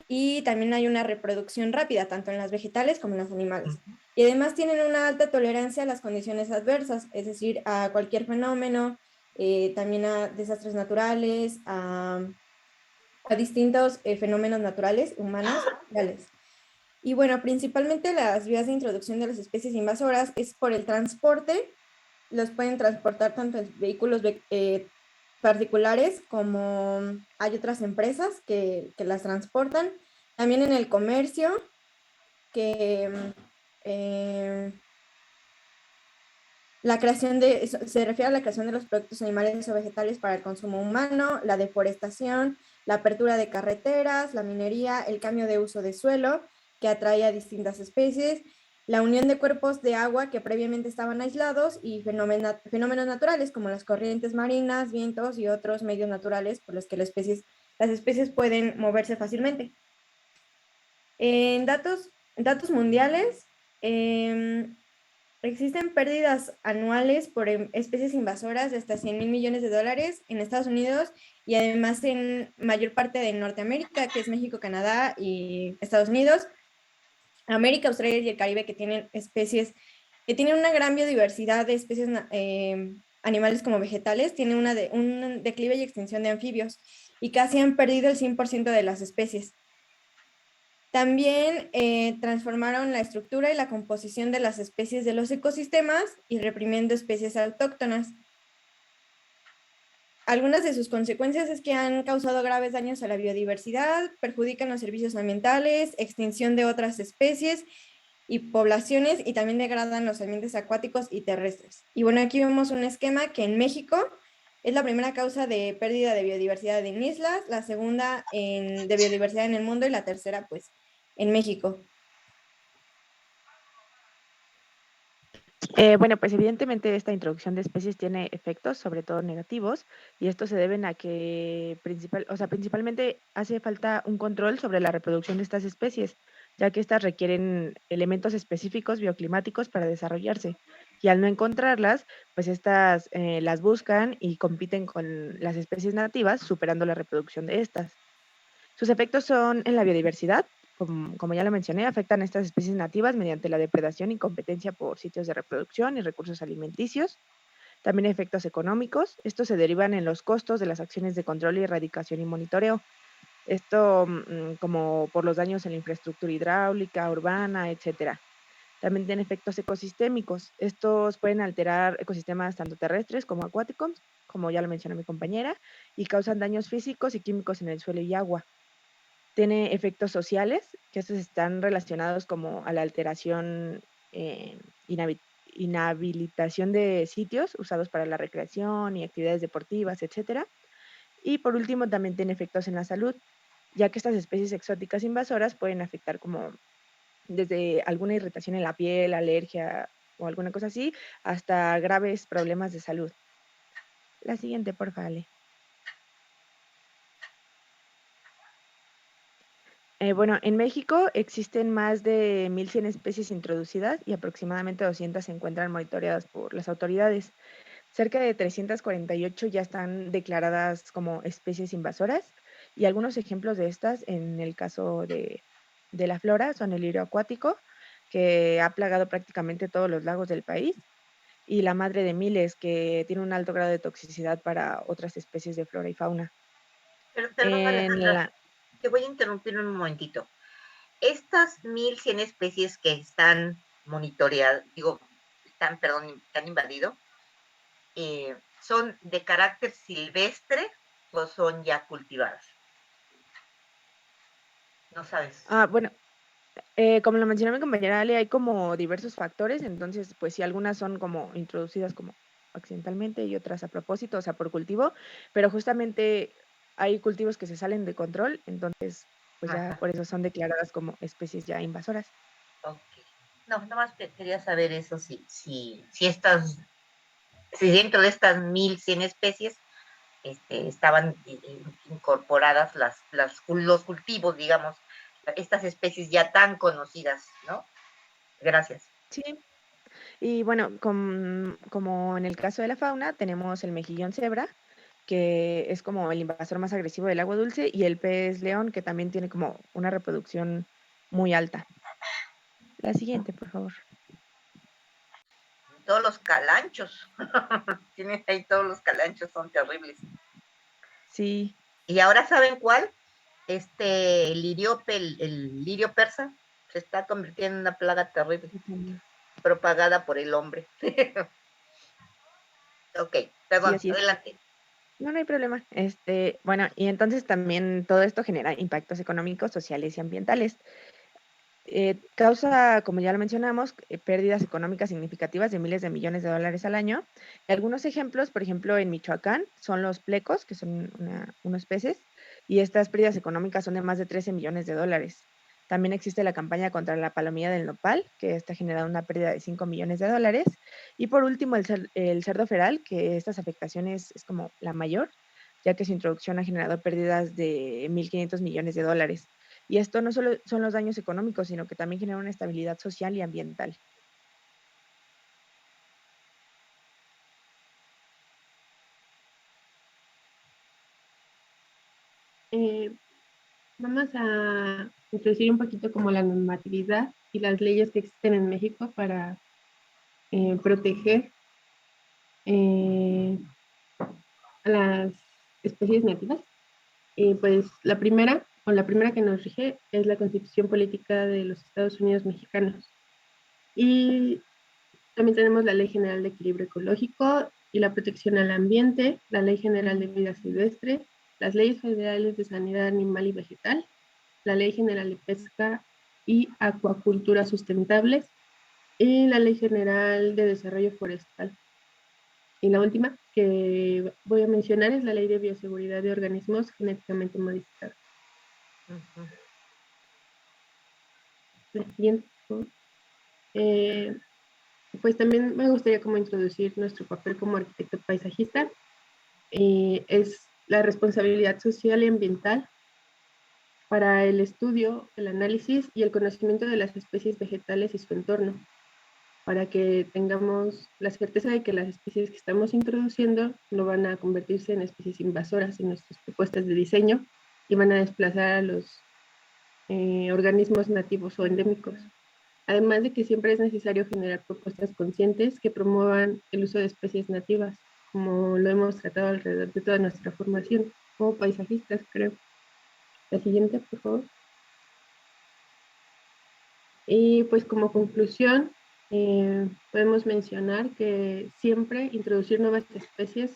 y también hay una reproducción rápida, tanto en las vegetales como en los animales. Y además tienen una alta tolerancia a las condiciones adversas, es decir, a cualquier fenómeno, también a desastres naturales, a distintos fenómenos naturales, humanos, naturales. Y bueno, principalmente las vías de introducción de las especies invasoras es por el transporte. Los pueden transportar tanto en vehículos particulares como hay otras empresas que las transportan. También en el comercio, que se refiere a la creación de los productos animales o vegetales para el consumo humano, la deforestación, la apertura de carreteras, la minería, el cambio de uso de suelo que atrae a distintas especies, la unión de cuerpos de agua que previamente estaban aislados y fenómenos naturales como las corrientes marinas, vientos y otros medios naturales por los que las especies pueden moverse fácilmente. En datos mundiales, existen pérdidas anuales por especies invasoras de hasta $100,000 millones en Estados Unidos y además en mayor parte de Norteamérica, que es México, Canadá y Estados Unidos, América, Australia y el Caribe, que tienen una gran biodiversidad de especies animales como vegetales, tienen un declive y extinción de anfibios y casi han perdido el 100% de las especies. También transformaron la estructura y la composición de las especies de los ecosistemas y reprimiendo especies autóctonas. Algunas de sus consecuencias es que han causado graves daños a la biodiversidad, perjudican los servicios ambientales, extinción de otras especies y poblaciones y también degradan los ambientes acuáticos y terrestres. Y bueno, aquí vemos un esquema que en México es la primera causa de pérdida de biodiversidad en islas, la segunda de biodiversidad en el mundo y la tercera pues en México. Bueno, pues evidentemente esta introducción de especies tiene efectos, sobre todo negativos, y esto se deben a que principalmente hace falta un control sobre la reproducción de estas especies, ya que estas requieren elementos específicos bioclimáticos para desarrollarse, y al no encontrarlas, pues estas las buscan y compiten con las especies nativas, superando la reproducción de estas. Sus efectos son en la biodiversidad, como ya lo mencioné, afectan a estas especies nativas mediante la depredación y competencia por sitios de reproducción y recursos alimenticios. También efectos económicos. Estos se derivan en los costos de las acciones de control y erradicación y monitoreo. Esto como por los daños en la infraestructura hidráulica, urbana, etcétera. También tiene efectos ecosistémicos. Estos pueden alterar ecosistemas tanto terrestres como acuáticos, como ya lo mencionó mi compañera, y causan daños físicos y químicos en el suelo y agua. Tiene efectos sociales, que estos están relacionados como a la alteración, inhabilitación de sitios usados para la recreación y actividades deportivas, etcétera. Y por último, también tiene efectos en la salud, ya que estas especies exóticas invasoras pueden afectar como desde alguna irritación en la piel, alergia o alguna cosa así, hasta graves problemas de salud. La siguiente, por favor, Ale. Bueno, en México existen más de 1.100 especies introducidas y aproximadamente 200 se encuentran monitoreadas por las autoridades. Cerca de 348 ya están declaradas como especies invasoras y algunos ejemplos de estas en el caso de la flora son el lirio acuático, que ha plagado prácticamente todos los lagos del país, y la madre de miles, que tiene un alto grado de toxicidad para otras especies de flora y fauna. Perdón, En Alejandra, la, te voy a interrumpir un momentito. Estas 1.100 especies que están monitoreadas, están invadidos, ¿son de carácter silvestre o son ya cultivadas? No sabes. bueno, como lo mencionó mi compañera Ale, hay como diversos factores, entonces pues sí, algunas son como introducidas como accidentalmente y otras a propósito, o sea, por cultivo, pero justamente hay cultivos que se salen de control, entonces pues ya Ajá, por eso son declaradas como especies ya invasoras. ok. No, nomás quería saber eso, si dentro de estas 1.100 especies estaban incorporadas los cultivos, digamos, estas especies ya tan conocidas, ¿no? Gracias. Sí, y bueno, como en el caso de la fauna, tenemos el mejillón cebra, que es como el invasor más agresivo del agua dulce, y el pez león, que también tiene como una reproducción muy alta. La siguiente, por favor. Todos los calanchos, tienes ahí todos los calanchos, son terribles. Sí. Y ahora, ¿saben cuál? El lirio persa se está convirtiendo en una plaga terrible, propagada por el hombre. Ok, Sí, perdón, así es. adelante. No, no hay problema. Bueno, y entonces también todo esto genera impactos económicos, sociales y ambientales. Causa, como ya lo mencionamos, pérdidas económicas significativas de miles de millones de dólares al año. Y algunos ejemplos, por ejemplo, en Michoacán, son los plecos, que son unos peces, y estas pérdidas económicas son de más de 13 millones de dólares. También existe la campaña contra la palomilla del nopal, que está generando una pérdida de 5 millones de dólares. Y por último, el cerdo feral, que estas afectaciones es como la mayor, ya que su introducción ha generado pérdidas de 1.500 millones de dólares. Y esto no solo son los daños económicos, sino que también genera una estabilidad social y ambiental. Vamos a introducir un poquito como la normatividad y las leyes que existen en México para proteger a las especies nativas. Pues la primera que nos rige es la Constitución Política de los Estados Unidos Mexicanos. Y también tenemos la Ley General de Equilibrio Ecológico y la Protección al Ambiente, la Ley General de Vida Silvestre, las leyes federales de sanidad animal y vegetal, la Ley General de Pesca y Acuacultura Sustentables y la Ley General de Desarrollo Forestal. Y la última que voy a mencionar es la Ley de Bioseguridad de Organismos Genéticamente Modificados. La siguiente, pues también me gustaría como introducir nuestro papel como arquitecto paisajista. Es la responsabilidad social y ambiental para el estudio, el análisis y el conocimiento de las especies vegetales y su entorno, para que tengamos la certeza de que las especies que estamos introduciendo no van a convertirse en especies invasoras en nuestras propuestas de diseño y van a desplazar a los organismos nativos o endémicos. Además de que siempre es necesario generar propuestas conscientes que promuevan el uso de especies nativas, como lo hemos tratado alrededor de toda nuestra formación, como paisajistas, creo. La siguiente, por favor. Y pues como conclusión, podemos mencionar que siempre introducir nuevas especies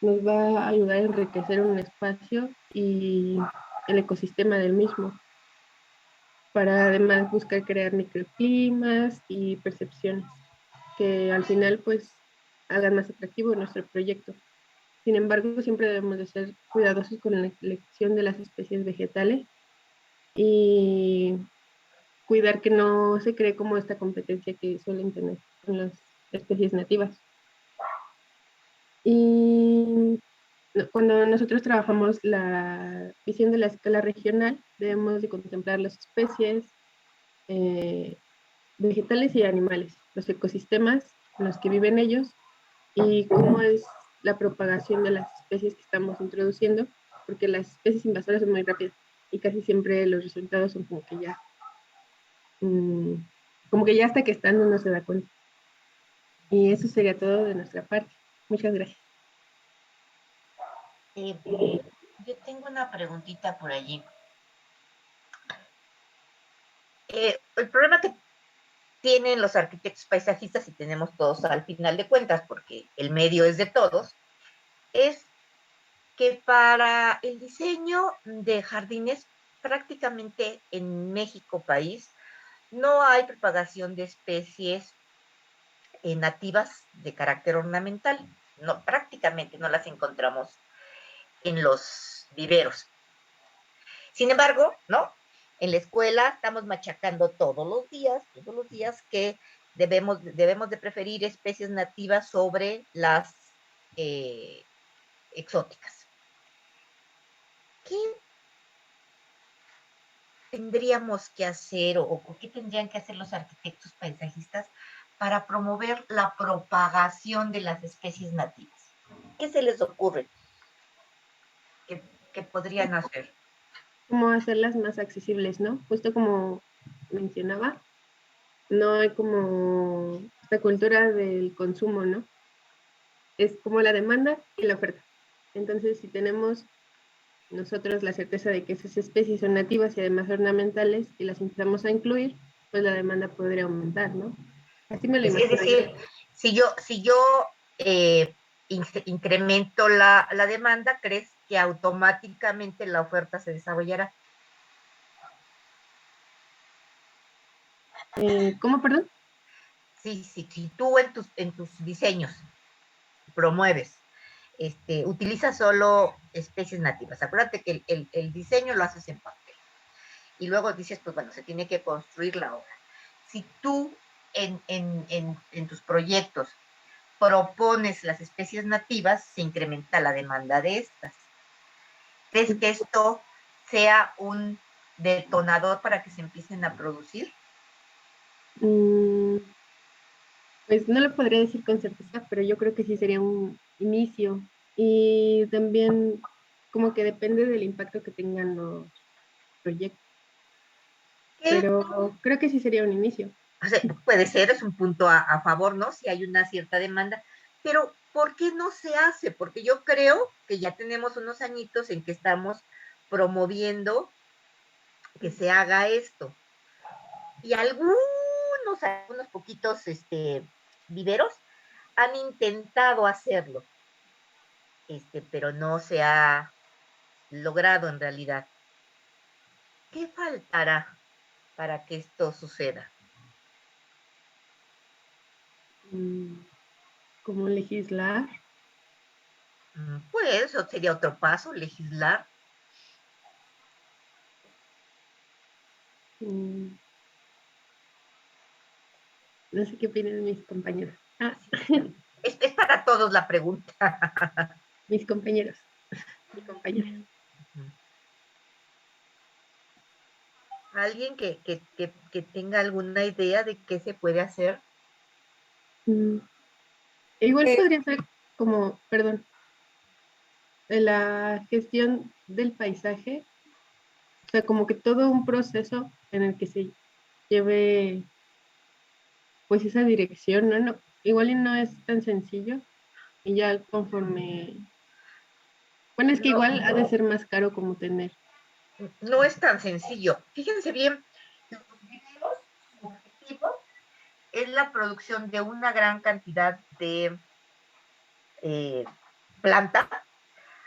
nos va a ayudar a enriquecer un espacio y el ecosistema del mismo, para además buscar crear microclimas y percepciones que al final pues hagan más atractivo nuestro proyecto. Sin embargo, siempre debemos de ser cuidadosos con la elección de las especies vegetales y cuidar que no se cree como esta competencia que suelen tener con las especies nativas. Y cuando nosotros trabajamos la visión de la escala regional, debemos de contemplar las especies vegetales y animales, los ecosistemas en los que viven ellos y cómo es la propagación de las especies que estamos introduciendo, porque las especies invasoras son muy rápidas y casi siempre los resultados son como que ya hasta que están uno se da cuenta. Y eso sería todo de nuestra parte. Muchas gracias. Yo tengo una preguntita por allí. El problema que tienen los arquitectos paisajistas, y tenemos todos al final de cuentas, porque el medio es de todos, es que para el diseño de jardines, prácticamente en México país, no hay propagación de especies nativas de carácter ornamental. No, prácticamente no las encontramos en los viveros. Sin embargo, ¿no? En la escuela estamos machacando todos los días que debemos de preferir especies nativas sobre las exóticas. ¿Qué tendríamos que hacer o qué tendrían que hacer los arquitectos paisajistas para promover la propagación de las especies nativas? ¿Qué se les ocurre que podrían hacer? Cómo hacerlas más accesibles, ¿no? Justo como mencionaba, no hay como esta cultura del consumo, ¿no? Es como la demanda y la oferta. Entonces, si tenemos nosotros la certeza de que esas especies son nativas y además ornamentales y las empezamos a incluir, pues la demanda podría aumentar, ¿no? Así me lo imagino. Es decir, si yo incremento la demanda, ¿crees que automáticamente la oferta se desarrollará? ¿Cómo, perdón? Sí, si tú en tus diseños promueves, utilizas solo especies nativas. Acuérdate que el diseño lo haces en papel. Y luego dices, pues bueno, se tiene que construir la obra. Si tú en tus proyectos propones las especies nativas, se incrementa la demanda de estas. ¿Crees que esto sea un detonador para que se empiecen a producir? Pues no lo podría decir con certeza, pero yo creo que sí sería un inicio. Y también como que depende del impacto que tengan los proyectos. Pero creo que sí sería un inicio. O sea, puede ser, es un punto a favor, ¿no? Si hay una cierta demanda. Pero, ¿por qué no se hace? Porque yo creo que ya tenemos unos añitos en que estamos promoviendo que se haga esto. Y algunos poquitos viveros han intentado hacerlo, pero no se ha logrado en realidad. ¿Qué faltará para que esto suceda? ¿Cómo legislar? Pues eso sería otro paso, legislar. No sé qué opinan mis compañeros. Es para todos la pregunta. Mis compañeros. Mi compañera. ¿Alguien que tenga alguna idea de qué se puede hacer? Igual podría ser como, perdón, de la gestión del paisaje, o sea, como que todo un proceso en el que se lleve pues esa dirección, ¿no? Igual y no es tan sencillo y ya conforme, bueno, es que igual ha de ser más caro como tener no es tan sencillo. Fíjense bien, los viveros, su objetivo es la producción de una gran cantidad de planta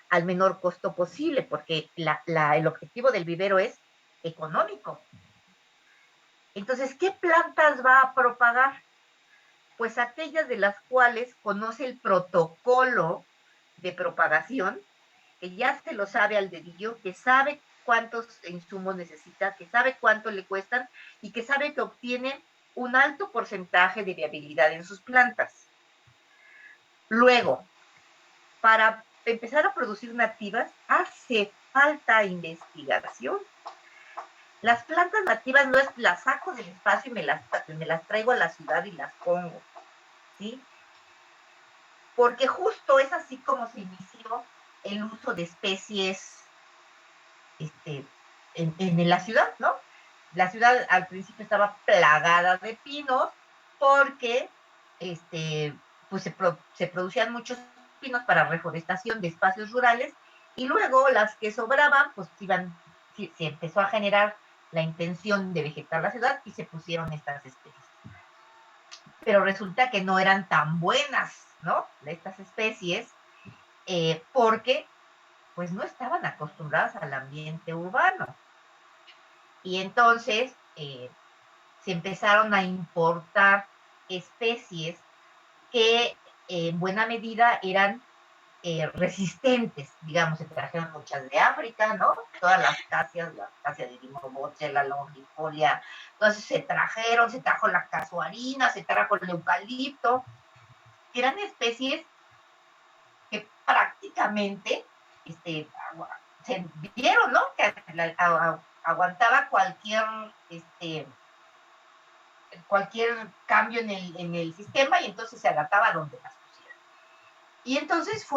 al menor costo posible, porque el objetivo del vivero es económico. Entonces, ¿qué plantas va a propagar? Pues aquellas de las cuales conoce el protocolo de propagación, que ya se lo sabe al dedillo, que sabe cuántos insumos necesita, que sabe cuánto le cuestan y que sabe que obtiene un alto porcentaje de viabilidad en sus plantas. Luego, para empezar a producir nativas, hace falta investigación. Las plantas nativas no es las saco del espacio y me las traigo a la ciudad y las pongo, ¿sí? Porque justo es así como se inició el uso de especies en la ciudad, ¿no? La ciudad al principio estaba plagada de pinos porque pues se producían muchos pinos para reforestación de espacios rurales y luego las que sobraban pues se empezó a generar la intención de vegetar la ciudad y se pusieron estas especies. Pero resulta que no eran tan buenas, ¿no? Estas especies, porque pues no estaban acostumbradas al ambiente urbano. Y entonces se empezaron a importar especies que en buena medida eran resistentes, digamos, se trajeron muchas de África, ¿no? Todas las acacias, la acacia de Limoboche, la longifolia, entonces se trajo la casuarina, se trajo el eucalipto, que eran especies que prácticamente se vieron, ¿no? Que aguantaba cualquier cambio en el sistema y entonces se adaptaba a donde las pusieran. Y entonces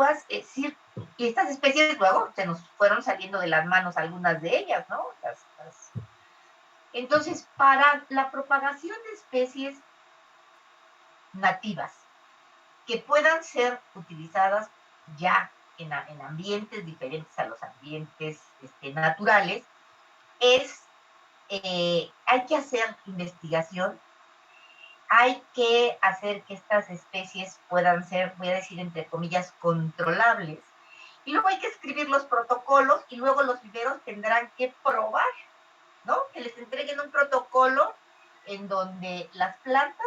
y estas especies luego se nos fueron saliendo de las manos algunas de ellas, ¿no? Entonces, para la propagación de especies nativas que puedan ser utilizadas ya en ambientes diferentes a los ambientes naturales, hay que hacer investigación, hay que hacer que estas especies puedan ser, voy a decir entre comillas, controlables. Y luego hay que escribir los protocolos y luego los viveros tendrán que probar, ¿no? Que les entreguen un protocolo en donde las plantas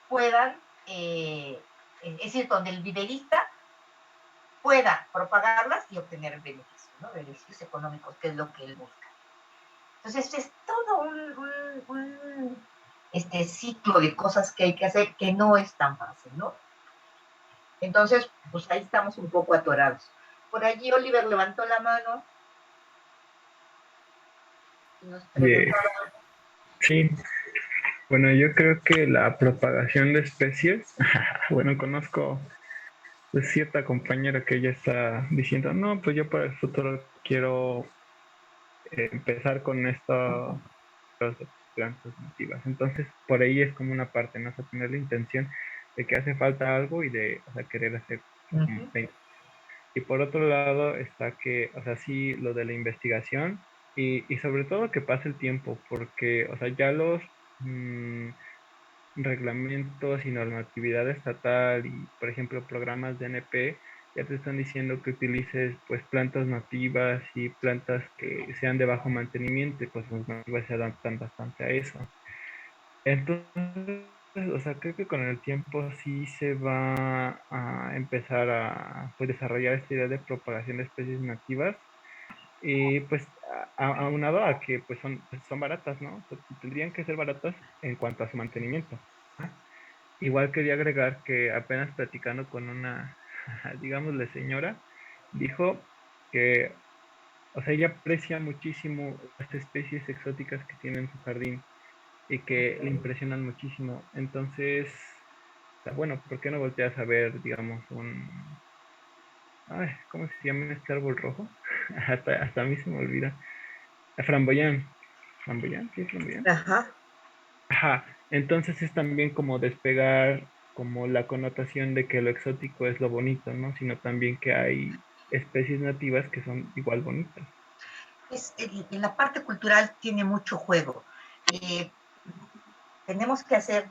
puedan, es decir, donde el viverista pueda propagarlas y obtener beneficios, ¿no? Beneficios económicos, que es lo que él busca. Entonces, es todo un ciclo de cosas que hay que hacer que no es tan fácil, ¿no? Entonces, pues ahí estamos un poco atorados. Por allí Oliver levantó la mano y nos preguntaba. Sí, bueno, yo creo que la propagación de especies, bueno, conozco pues, cierta compañera que ella está diciendo, no, pues yo para el futuro quiero empezar con estas plantas nativas. Entonces, por ahí es como una parte, ¿no? O sea, tener la intención de que hace falta algo y de, o sea, querer hacer como y por otro lado está que, o sea, sí, lo de la investigación y sobre todo que pase el tiempo, porque, o sea, ya los reglamentos y normatividad estatal y, por ejemplo, programas de NP ya te están diciendo que utilices, pues, plantas nativas y plantas que sean de bajo mantenimiento, y pues las nativas se adaptan bastante a eso. Entonces, o sea, creo que con el tiempo sí se va a empezar a pues, desarrollar esta idea de propagación de especies nativas y pues aunado a que pues son baratas, ¿no? O sea, tendrían que ser baratas en cuanto a su mantenimiento. ¿Ah? Igual quería agregar que apenas platicando con una, digámosle señora, dijo que, o sea, ella aprecia muchísimo las especies exóticas que tiene en su jardín y que le impresionan muchísimo. Entonces, o sea, bueno, ¿por qué no volteas a ver, digamos, ¿cómo se llama este árbol rojo? hasta a mí se me olvida. Framboyán. ¿Framboyán? ¿Sí es framboyán? Ajá. Ajá. Entonces es también como despegar como la connotación de que lo exótico es lo bonito, ¿no? Sino también que hay especies nativas que son igual bonitas. En la parte cultural tiene mucho juego. Tenemos que hacer,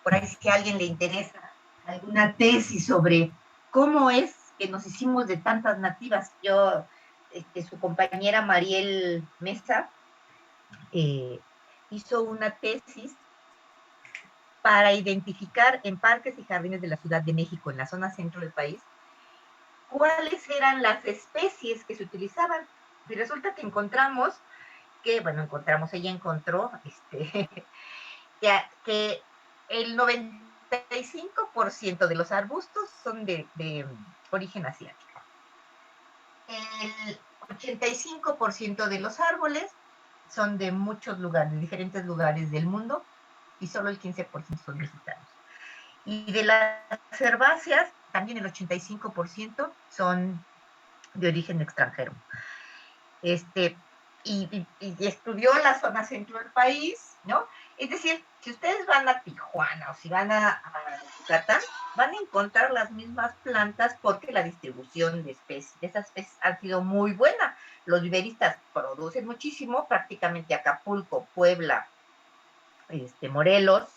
por ahí si a alguien le interesa, alguna tesis sobre cómo es que nos hicimos de tantas nativas. Su compañera Mariel Mesa hizo una tesis para identificar en parques y jardines de la Ciudad de México, en la zona centro del país, cuáles eran las especies que se utilizaban. Y resulta que ella encontró que el 95% de los arbustos son de origen asiático. El 85% de los árboles son de muchos lugares, de diferentes lugares del mundo, y solo el 15% son mexicanos. Y de las herbáceas, también el 85% son de origen extranjero. Y estudió la zona centro del país, ¿no? Es decir, si ustedes van a Tijuana o si van a Yucatán, van a encontrar las mismas plantas porque la distribución de esas especies ha sido muy buena. Los viveristas producen muchísimo, prácticamente Acapulco, Puebla, Morelos,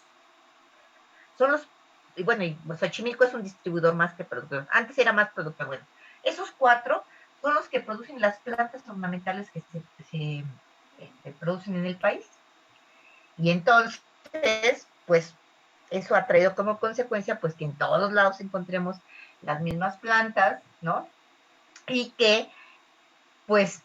son los, y Xochimilco es un distribuidor más que productor. Antes era más productor. Bueno, esos 4 son los que producen las plantas ornamentales que se producen en el país. Y entonces, pues, eso ha traído como consecuencia, pues, que en todos lados encontremos las mismas plantas, ¿no? Y que, pues,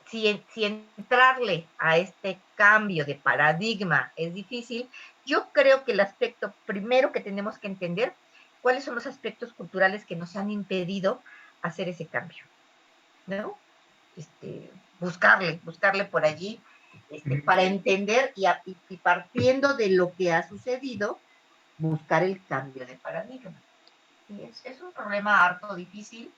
si entrarle a este cambio de paradigma es difícil, yo creo que el aspecto primero que tenemos que entender, cuáles son los aspectos culturales que nos han impedido hacer ese cambio, ¿no? Buscarle por allí, para entender y partiendo de lo que ha sucedido, buscar el cambio de paradigma. Es un problema harto difícil.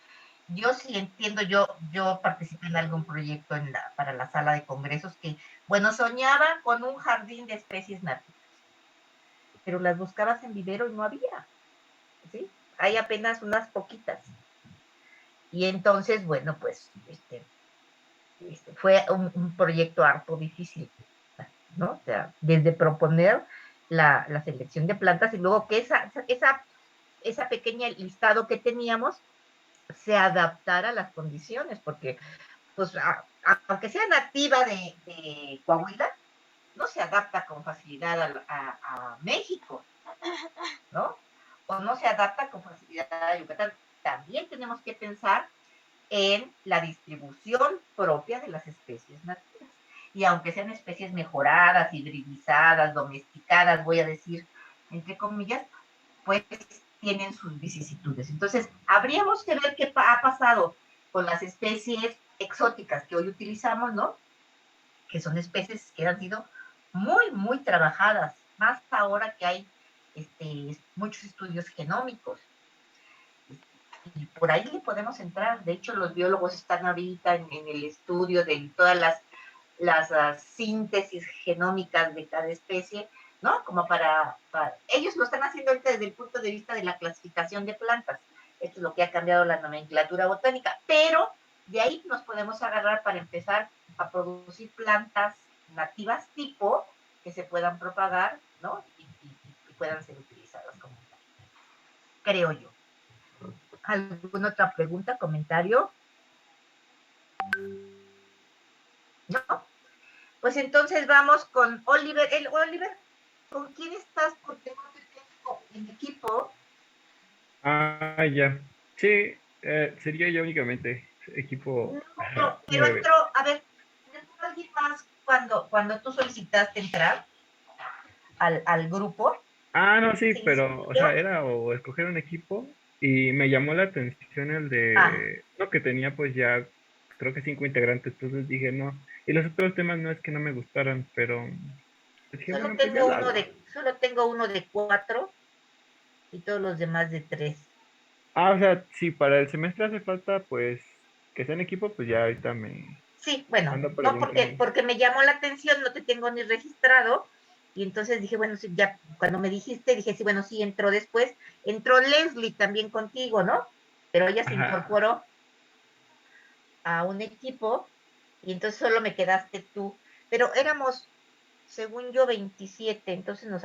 Yo sí entiendo, yo participé en algún proyecto para la sala de congresos que, soñaban con un jardín de especies nativas, pero las buscabas en vivero y no había, ¿sí? Hay apenas unas poquitas. Y entonces, pues, fue un proyecto harto difícil, ¿no? O sea, desde proponer la selección de plantas y luego que esa pequeña listado que teníamos se adaptara a las condiciones, porque pues aunque sea nativa de Coahuila, no se adapta con facilidad a México, ¿no? O no se adapta con facilidad a Yucatán. También tenemos que pensar en la distribución propia de las especies nativas. Y aunque sean especies mejoradas, hibridizadas, domesticadas, voy a decir, entre comillas, pues tienen sus vicisitudes. Entonces, habríamos que ver qué ha pasado con las especies exóticas que hoy utilizamos, ¿no? Que son especies que han sido muy, muy trabajadas, más ahora que hay muchos estudios genómicos. Y por ahí le podemos entrar. De hecho, los biólogos están ahorita en el estudio de todas las síntesis genómicas de cada especie, ¿no? Como ellos lo están haciendo ahorita desde el punto de vista de la clasificación de plantas. Esto es lo que ha cambiado la nomenclatura botánica, pero de ahí nos podemos agarrar para empezar a producir plantas nativas tipo que se puedan propagar, ¿no? Y puedan ser utilizadas como tal. Creo yo. ¿Alguna otra pregunta, comentario? ¿No? Pues entonces vamos con Oliver. Oliver, ¿con quién estás? Porque no te tengo en equipo. Ah, ya. Sí, sería yo únicamente equipo. Pero entró, a ver, ¿entró alguien más cuando tú solicitaste entrar al grupo? Ah, no, sí, pero, o sea, era o escoger un equipo y me llamó la atención el de lo que tenía pues ya, creo que 5 integrantes, entonces dije no. Y los otros temas no es que no me gustaran, pero dije, Solo bueno, pues ya solo tengo uno de 4 y todos los demás de 3. Ah, o sea, si para el semestre hace falta, pues, que sea en equipo, pues ya ahorita me Sí, bueno, ando no preguntando. porque me llamó la atención, no te tengo ni registrado, y entonces dije, bueno, sí, ya cuando me dijiste, dije, sí, bueno, sí, entró después. Entró Leslie también contigo, ¿no? Pero ella se Ajá. incorporó a un equipo y entonces solo me quedaste tú. Pero éramos, según yo, 27, entonces nos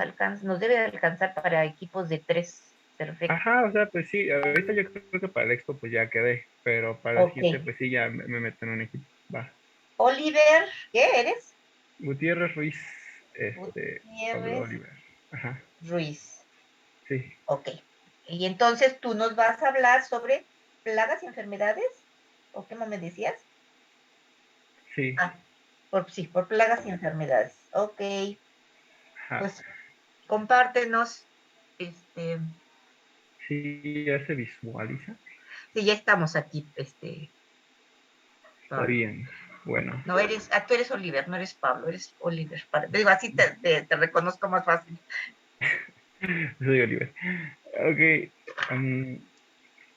debe de alcanzar para equipos de 3. Perfecto. Ajá, o sea, pues sí, ahorita yo creo que para el expo pues ya quedé, pero para el Ok. siguiente pues sí ya me meto en un equipo. Va. Oliver, ¿qué eres? Gutiérrez Ruiz, Pablo Gutiérrez Oliver. Ajá, Ruiz. sí, Ok. Y entonces tú nos vas a hablar sobre plagas y enfermedades. ¿O qué me decías? sí, Ah, por plagas y enfermedades. Ok. ajá. Pues compártenos. Este, Sí, ya se visualiza. sí, ya estamos aquí, Está Pablo. bien, bueno. No tú eres Oliver, no eres Pablo, eres Oliver. Digo, así te reconozco más fácil. Soy Oliver. Ok,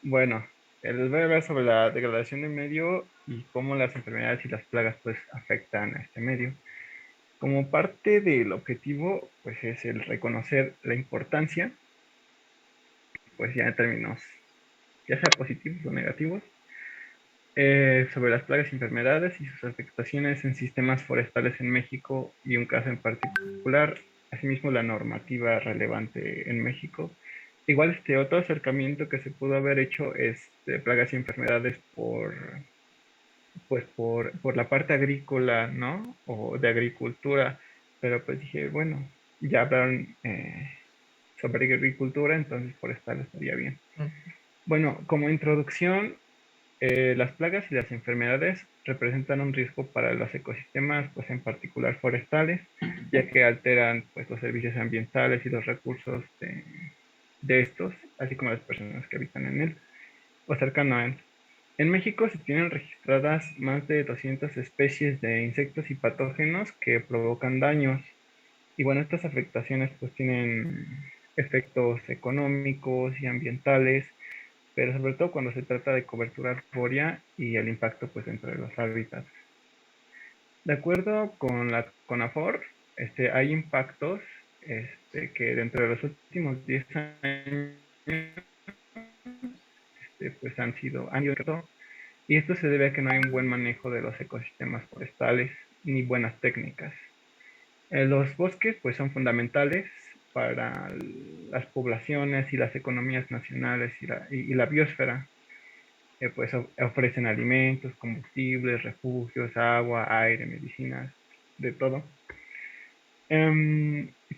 bueno, les voy a hablar sobre la degradación del medio y cómo las enfermedades y las plagas pues afectan a este medio. Como parte del objetivo, pues es el reconocer la importancia, pues ya en términos, ya sea positivos o negativos, sobre las plagas y enfermedades y sus afectaciones en sistemas forestales en México y un caso en particular, asimismo la normativa relevante en México. Igual otro acercamiento que se pudo haber hecho es de plagas y enfermedades por la parte agrícola, ¿no? O de agricultura, pero pues dije, bueno, ya hablaron sobre agricultura, entonces forestal estaría bien. Bueno, como introducción, las plagas y las enfermedades representan un riesgo para los ecosistemas, pues en particular forestales, ya que alteran pues, los servicios ambientales y los recursos de estos, así como las personas que habitan en él o cercano a él. En México se tienen registradas más de 200 especies de insectos y patógenos que provocan daños. Y bueno, estas afectaciones pues tienen efectos económicos y ambientales, pero sobre todo cuando se trata de cobertura arbórea y el impacto pues dentro de los hábitats. De acuerdo con la CONAFOR, hay impactos que dentro de los últimos 10 años pues han sido y esto se debe a que no hay un buen manejo de los ecosistemas forestales ni buenas técnicas. Los bosques pues son fundamentales para las poblaciones y las economías nacionales y la biosfera. Pues ofrecen alimentos, combustibles, refugios, agua, aire, medicinas, de todo.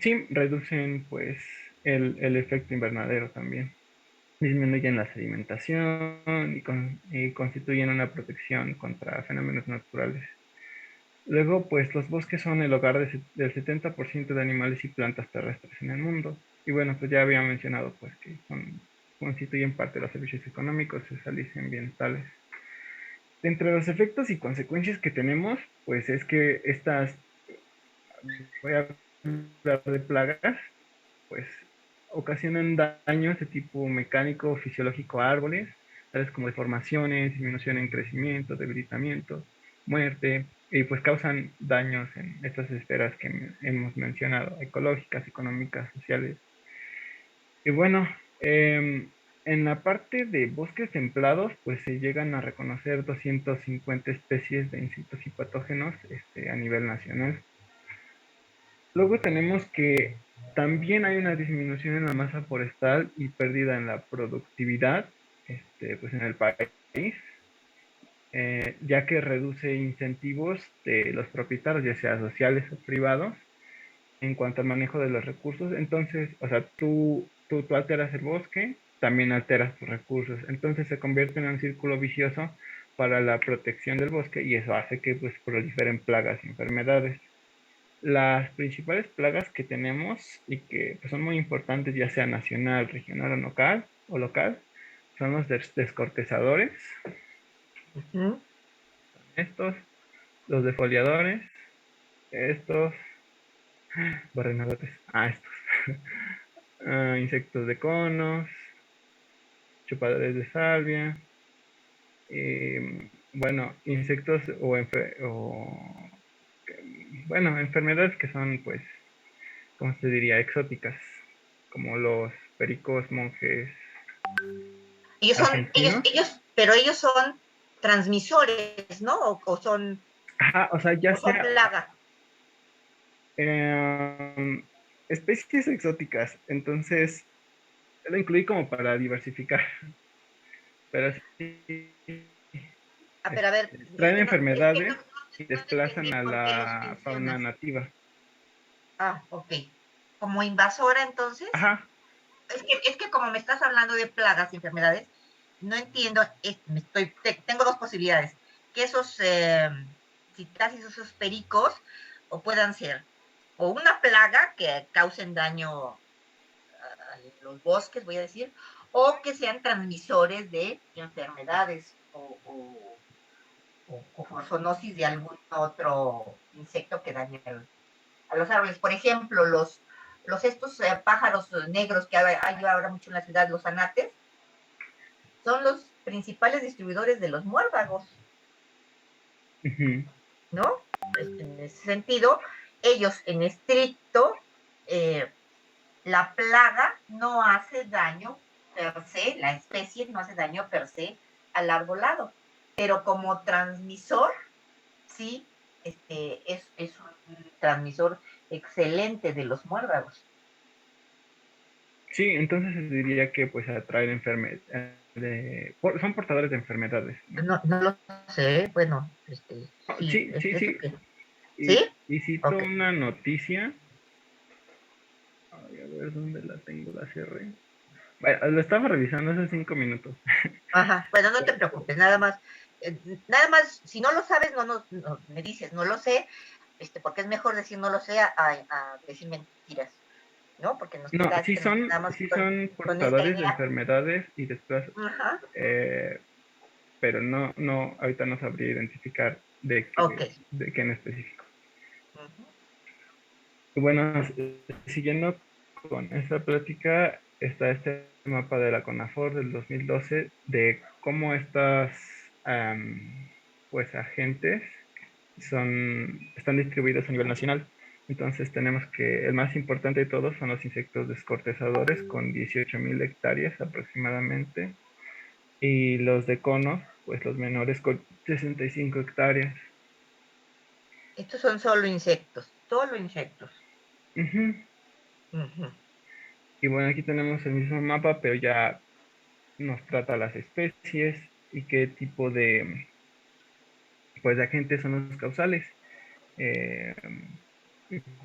Sí, reducen pues el efecto invernadero también. Disminuyen la sedimentación y constituyen una protección contra fenómenos naturales. Luego, pues los bosques son el hogar del 70% de animales y plantas terrestres en el mundo. Y bueno, pues ya había mencionado pues que constituyen parte de los servicios económicos, sociales y ambientales. Entre los efectos y consecuencias que tenemos, pues es que voy a hablar de plagas, pues ocasionan daños de tipo mecánico o fisiológico a árboles, tales como deformaciones, disminución en crecimiento, debilitamiento, muerte, y pues causan daños en estas esferas que hemos mencionado, ecológicas, económicas, sociales. Y bueno, en la parte de bosques templados, pues se llegan a reconocer 250 especies de insectos y patógenos a nivel nacional. Luego tenemos que también hay una disminución en la masa forestal y pérdida en la productividad pues en el país, ya que reduce incentivos de los propietarios, ya sea sociales o privados, en cuanto al manejo de los recursos. Entonces, o sea, tú alteras el bosque, también alteras tus recursos. Entonces se convierte en un círculo vicioso para la protección del bosque y eso hace que pues proliferen plagas y enfermedades. Las principales plagas que tenemos y que pues, son muy importantes, ya sea nacional, regional o local, son los descortezadores, estos, los defoliadores, estos, barrenadores, estos, insectos de conos, chupadores de salvia, bueno, insectos bueno, enfermedades que son pues, ¿cómo se diría? Exóticas, como los pericos monjes argentinos. Pero ellos son transmisores, ¿no? O son, Ajá, o sea, ya o son sea plaga. especies exóticas, entonces lo incluí como para diversificar, pero sí, Pero a ver, traen es que enfermedades y no desplazan entendí a por qué los la fauna mencionas. nativa. Ok. Como invasora, entonces. Ajá, Es que como me estás hablando de plagas y enfermedades, no entiendo, tengo dos posibilidades, que esos citáceos, esos pericos, o puedan ser o una plaga que causen daño a los bosques, voy a decir, o que sean transmisores de enfermedades o zoonosis de algún otro insecto que dañe a los árboles. Por ejemplo, estos pájaros negros que hay ahora mucho en la ciudad, los anates, son los principales distribuidores de los muérdagos, ¿no? En ese sentido, ellos en estricto, la plaga no hace daño per se, la especie no hace daño per se al arbolado, pero como transmisor, sí, es un transmisor excelente de los muérdagos. sí, entonces se diría que pues atraen enfermedades, son portadores de enfermedades, ¿no? No lo sé, bueno, sí, Sí, sí, eso sí. que... ¿Sí? Y cito Ok. una noticia. Ay, a ver dónde la tengo, la cerré. Bueno, lo estaba revisando hace 5 minutos. Ajá, bueno, no te preocupes, nada más, si no lo sabes, no, me dices, no lo sé, porque es mejor decir no lo sé a decir mentiras, ¿no? Porque nos No, quedaste nada más sí son con esta portadores de idea. enfermedades y después, Ajá, pero no, ahorita no sabría identificar ok. de qué en específico. Ujú. Y bueno, siguiendo con esta plática, está este mapa de la CONAFOR del 2012 de cómo estas pues agentes están distribuidos a nivel nacional. Entonces tenemos que el más importante de todos son los insectos descortezadores con 18.000 hectáreas aproximadamente y los de conos, pues los menores con 65 hectáreas. Estos son solo insectos, Ujú. Ujú. Y bueno, aquí tenemos el mismo mapa, pero ya nos trata las especies y qué tipo pues, de agentes son los causales. Eh,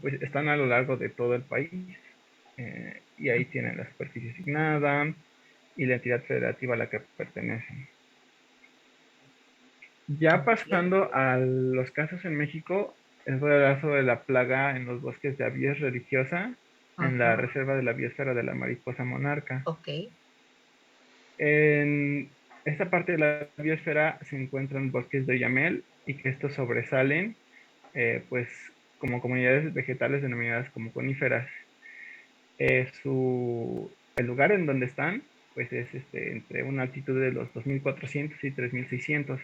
pues están a lo largo de todo el país y ahí tienen la superficie asignada y la entidad federativa a la que pertenecen. Ya pasando a los casos en México, les voy a hablar sobre la plaga en los bosques de abies religiosa en la Ajá, reserva de la biosfera de la mariposa monarca. ok. En esta parte de la biosfera se encuentran bosques de oyamel y que estos sobresalen pues como comunidades vegetales denominadas como coníferas. El lugar en donde están pues es entre una altitud de los 2.400 y 3.600.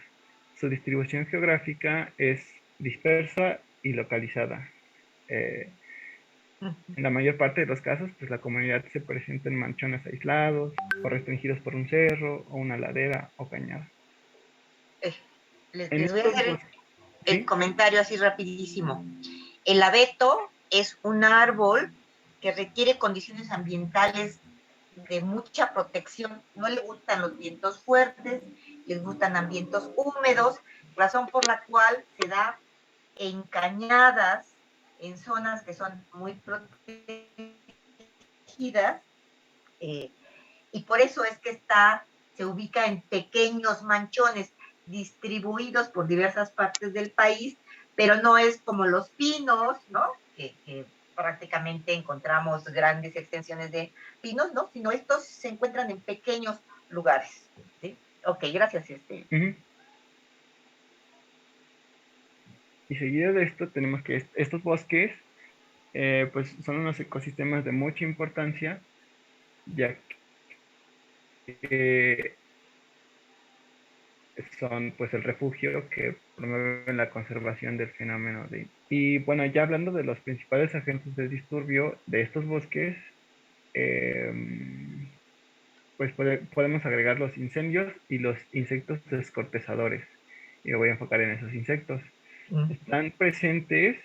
Su distribución geográfica es dispersa y localizada. Eh, en la mayor parte de los casos, pues la comunidad se presenta en manchones aislados o restringidos por un cerro o una ladera o cañada. Eh, En les voy a estos hacer bosques, el ¿sí? comentario así rapidísimo. El abeto es un árbol que requiere condiciones ambientales de mucha protección. No le gustan los vientos fuertes, les gustan ambientes húmedos, razón por la cual se da en cañadas, en zonas que son muy protegidas, eh, y por eso es que se ubica en pequeños manchones distribuidos por diversas partes del país, pero no es como los pinos, ¿no? Que prácticamente encontramos grandes extensiones de pinos, ¿no? Sino estos se encuentran en pequeños lugares, ¿sí? Ok, gracias. Ujú. Y seguido de esto tenemos que estos bosques pues son unos ecosistemas de mucha importancia, ya que son pues el refugio que promueve la conservación del fenómeno de... Y bueno, ya hablando de los principales agentes de disturbio de estos bosques, eh, pues podemos agregar los incendios y los insectos descortezadores. Y me voy a enfocar en esos insectos. Están presentes,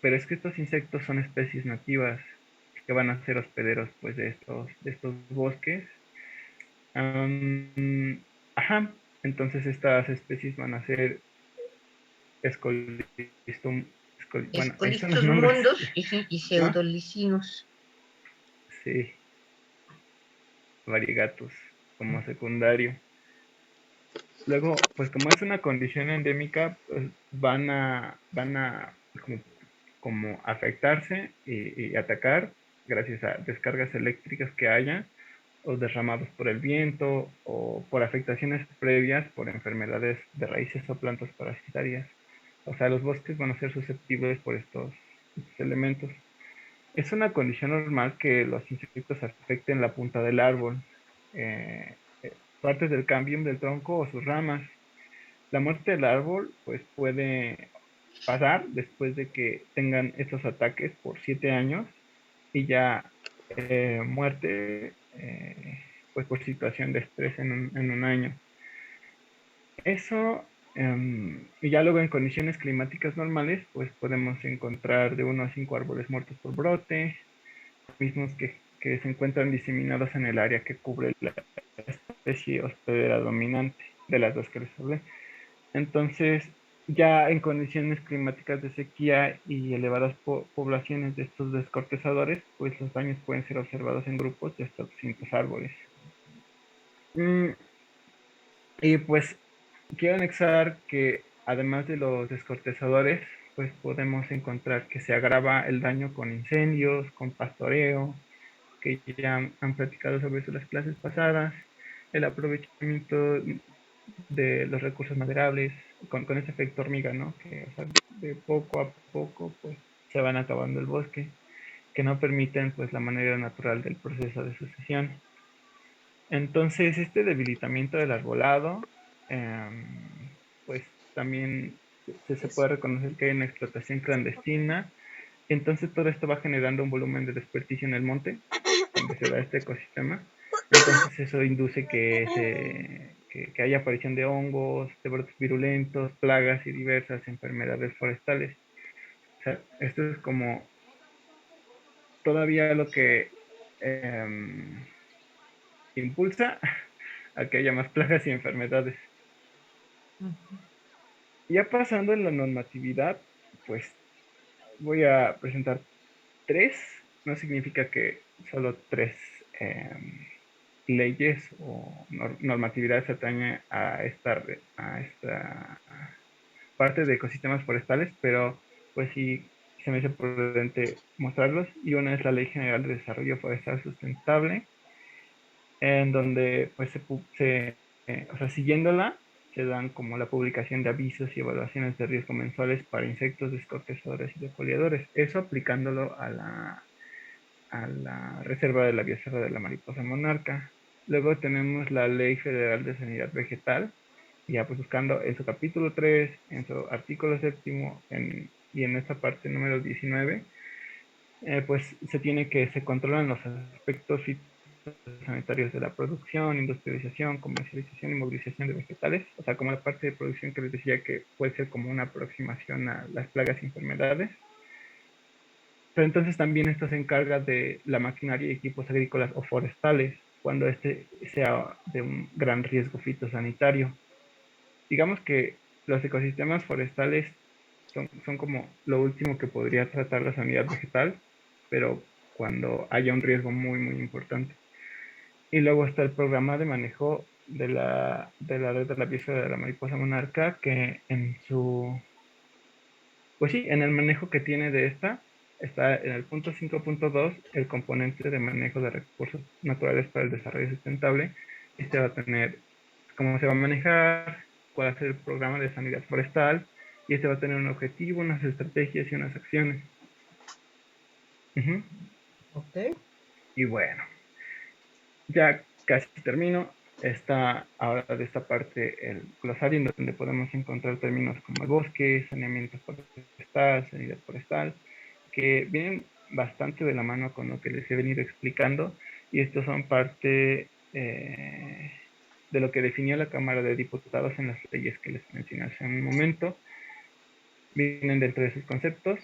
pero es que estos insectos son especies nativas que van a ser hospederos pues de estos bosques. Ajá, entonces estas especies van a ser Escolistum, bueno, ahí están los Escolistus nombres. mundus y Pseudolicinus. Sí, variegatus como secundario. Luego, pues como es una condición endémica, pues van a como afectarse y atacar gracias a descargas eléctricas que haya, o derramados por el viento, o por afectaciones previas por enfermedades de raíces o plantas parasitarias. O sea, los bosques van a ser susceptibles por estos elementos. Es una condición normal que los insectos afecten la punta del árbol, partes del cámbium del tronco o sus ramas. La muerte del árbol pues puede pasar después de que tengan estos ataques por 7 años y ya muerte pues por situación de estrés en un año. Eso, y ya luego en condiciones climáticas normales, pues podemos encontrar de 1 a 5 árboles muertos por brote, mismos que se encuentran diseminados en el área que cubre la especie hospedera dominante de las dos que les hablé. Entonces, ya en condiciones climáticas de sequía y elevadas poblaciones de estos descortezadores, pues los daños pueden ser observados en grupos de hasta 200 árboles. Y pues quiero anexar que además de los descortezadores, pues podemos encontrar que se agrava el daño con incendios, con pastoreo, que ya han platicado sobre eso las clases pasadas, el aprovechamiento de los recursos maderables, con ese efecto hormiga, ¿no? Que o sea, de poco a poco pues se van acabando el bosque, que no permiten pues la manera natural del proceso de sucesión. Entonces este debilitamiento del arbolado, pues también se puede reconocer que hay una explotación clandestina. Entonces todo esto va generando un volumen de desperdicio en el monte, donde se da este ecosistema. Entonces eso induce que haya aparición de hongos, de brotes virulentos, plagas y diversas enfermedades forestales. O sea, esto es como todavía lo que impulsa a que haya más plagas y enfermedades. Ya pasando en la normatividad, pues voy a presentar 3, no significa que solo 3 leyes o normatividad se atañe a esta parte de ecosistemas forestales, pero pues sí se me hace prudente mostrarlos. Y una es la Ley General de Desarrollo Forestal Sustentable, en donde pues o sea, siguiéndola, se dan como la publicación de avisos y evaluaciones de riesgo mensuales para insectos, descortezadores y defoliadores. Eso aplicándolo a la Reserva de la Biosfera de la Mariposa Monarca. Luego tenemos la Ley Federal de Sanidad Vegetal, ya pues buscando en su capítulo 3, en su artículo 7 y en esta parte número 19, pues se controlan los aspectos sanitarios de la producción, industrialización, comercialización y movilización de vegetales, o sea, como la parte de producción que les decía que puede ser como una aproximación a las plagas y enfermedades. Pero entonces también esto se encarga de la maquinaria y equipos agrícolas o forestales, cuando este sea de un gran riesgo fitosanitario. Digamos que los ecosistemas forestales son como lo último que podría tratar la sanidad vegetal, pero cuando haya un riesgo muy, muy importante. Y luego está el programa de manejo de la red de la biosfera de la mariposa monarca, que pues sí, en el manejo que tiene de esta, está en el punto 5.2 el componente de manejo de recursos naturales para el desarrollo sustentable. Este va a tener cómo se va a manejar, cuál va a ser el programa de sanidad forestal, y este va a tener un objetivo, unas estrategias y unas acciones. Ok. Y bueno, ya casi termino. Está ahora de esta parte el glosario, en donde podemos encontrar términos como el bosque, saneamiento forestal, sanidad forestal, que vienen bastante de la mano con lo que les he venido explicando, y estos son parte de lo que definió la Cámara de Diputados en las leyes que les mencioné hace un momento. Vienen dentro de sus conceptos.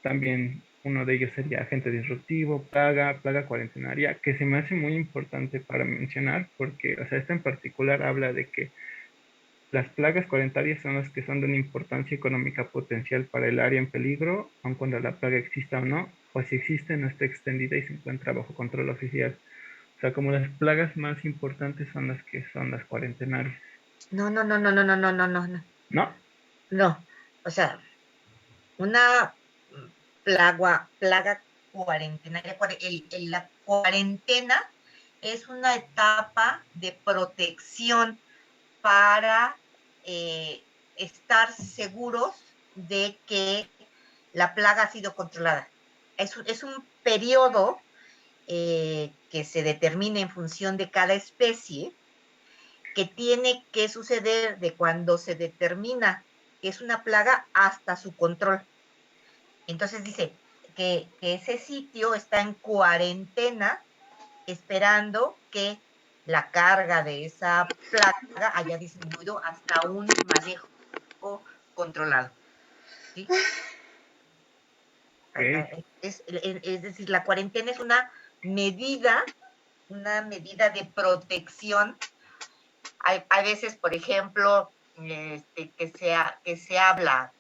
También uno de ellos sería agente disruptivo, plaga cuarentenaria, que se me hace muy importante para mencionar porque, o sea, esta en particular habla de que las plagas cuarentenarias son las que son de una importancia económica potencial para el área en peligro, aun cuando la plaga exista o no, o si existe no está extendida y se encuentra bajo control oficial. O sea, como las plagas más importantes son las que son las cuarentenarias. No. ¿No? No, o sea, una plaga cuarentenaria, la cuarentena es una etapa de protección para estar seguros de que la plaga ha sido controlada. Es un periodo que se determina en función de cada especie, que tiene que suceder de cuando se determina que es una plaga hasta su control. Entonces dice que ese sitio está en cuarentena esperando que la carga de esa plaga haya disminuido hasta un manejo controlado. ¿Sí? Okay. Es decir, la cuarentena es una medida de protección. Hay veces, por ejemplo, que se habla,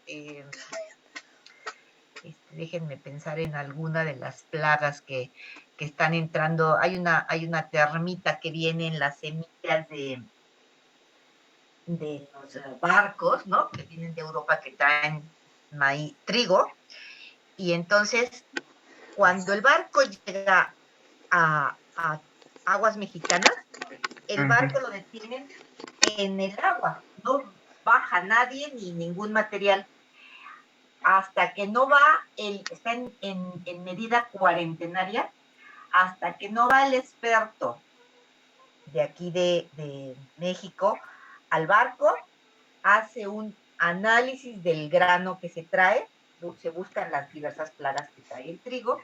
déjenme pensar en alguna de las plagas que están entrando. Hay una termita que viene en las semillas de los barcos, ¿no? Que vienen de Europa, que traen maíz, trigo, y entonces cuando el barco llega a aguas mexicanas, el barco lo detienen en el agua, no baja nadie ni ningún material, hasta que no va, está en medida cuarentenaria, hasta que no va el experto de aquí de México al barco, hace un análisis del grano que se trae, se buscan las diversas plagas que trae el trigo,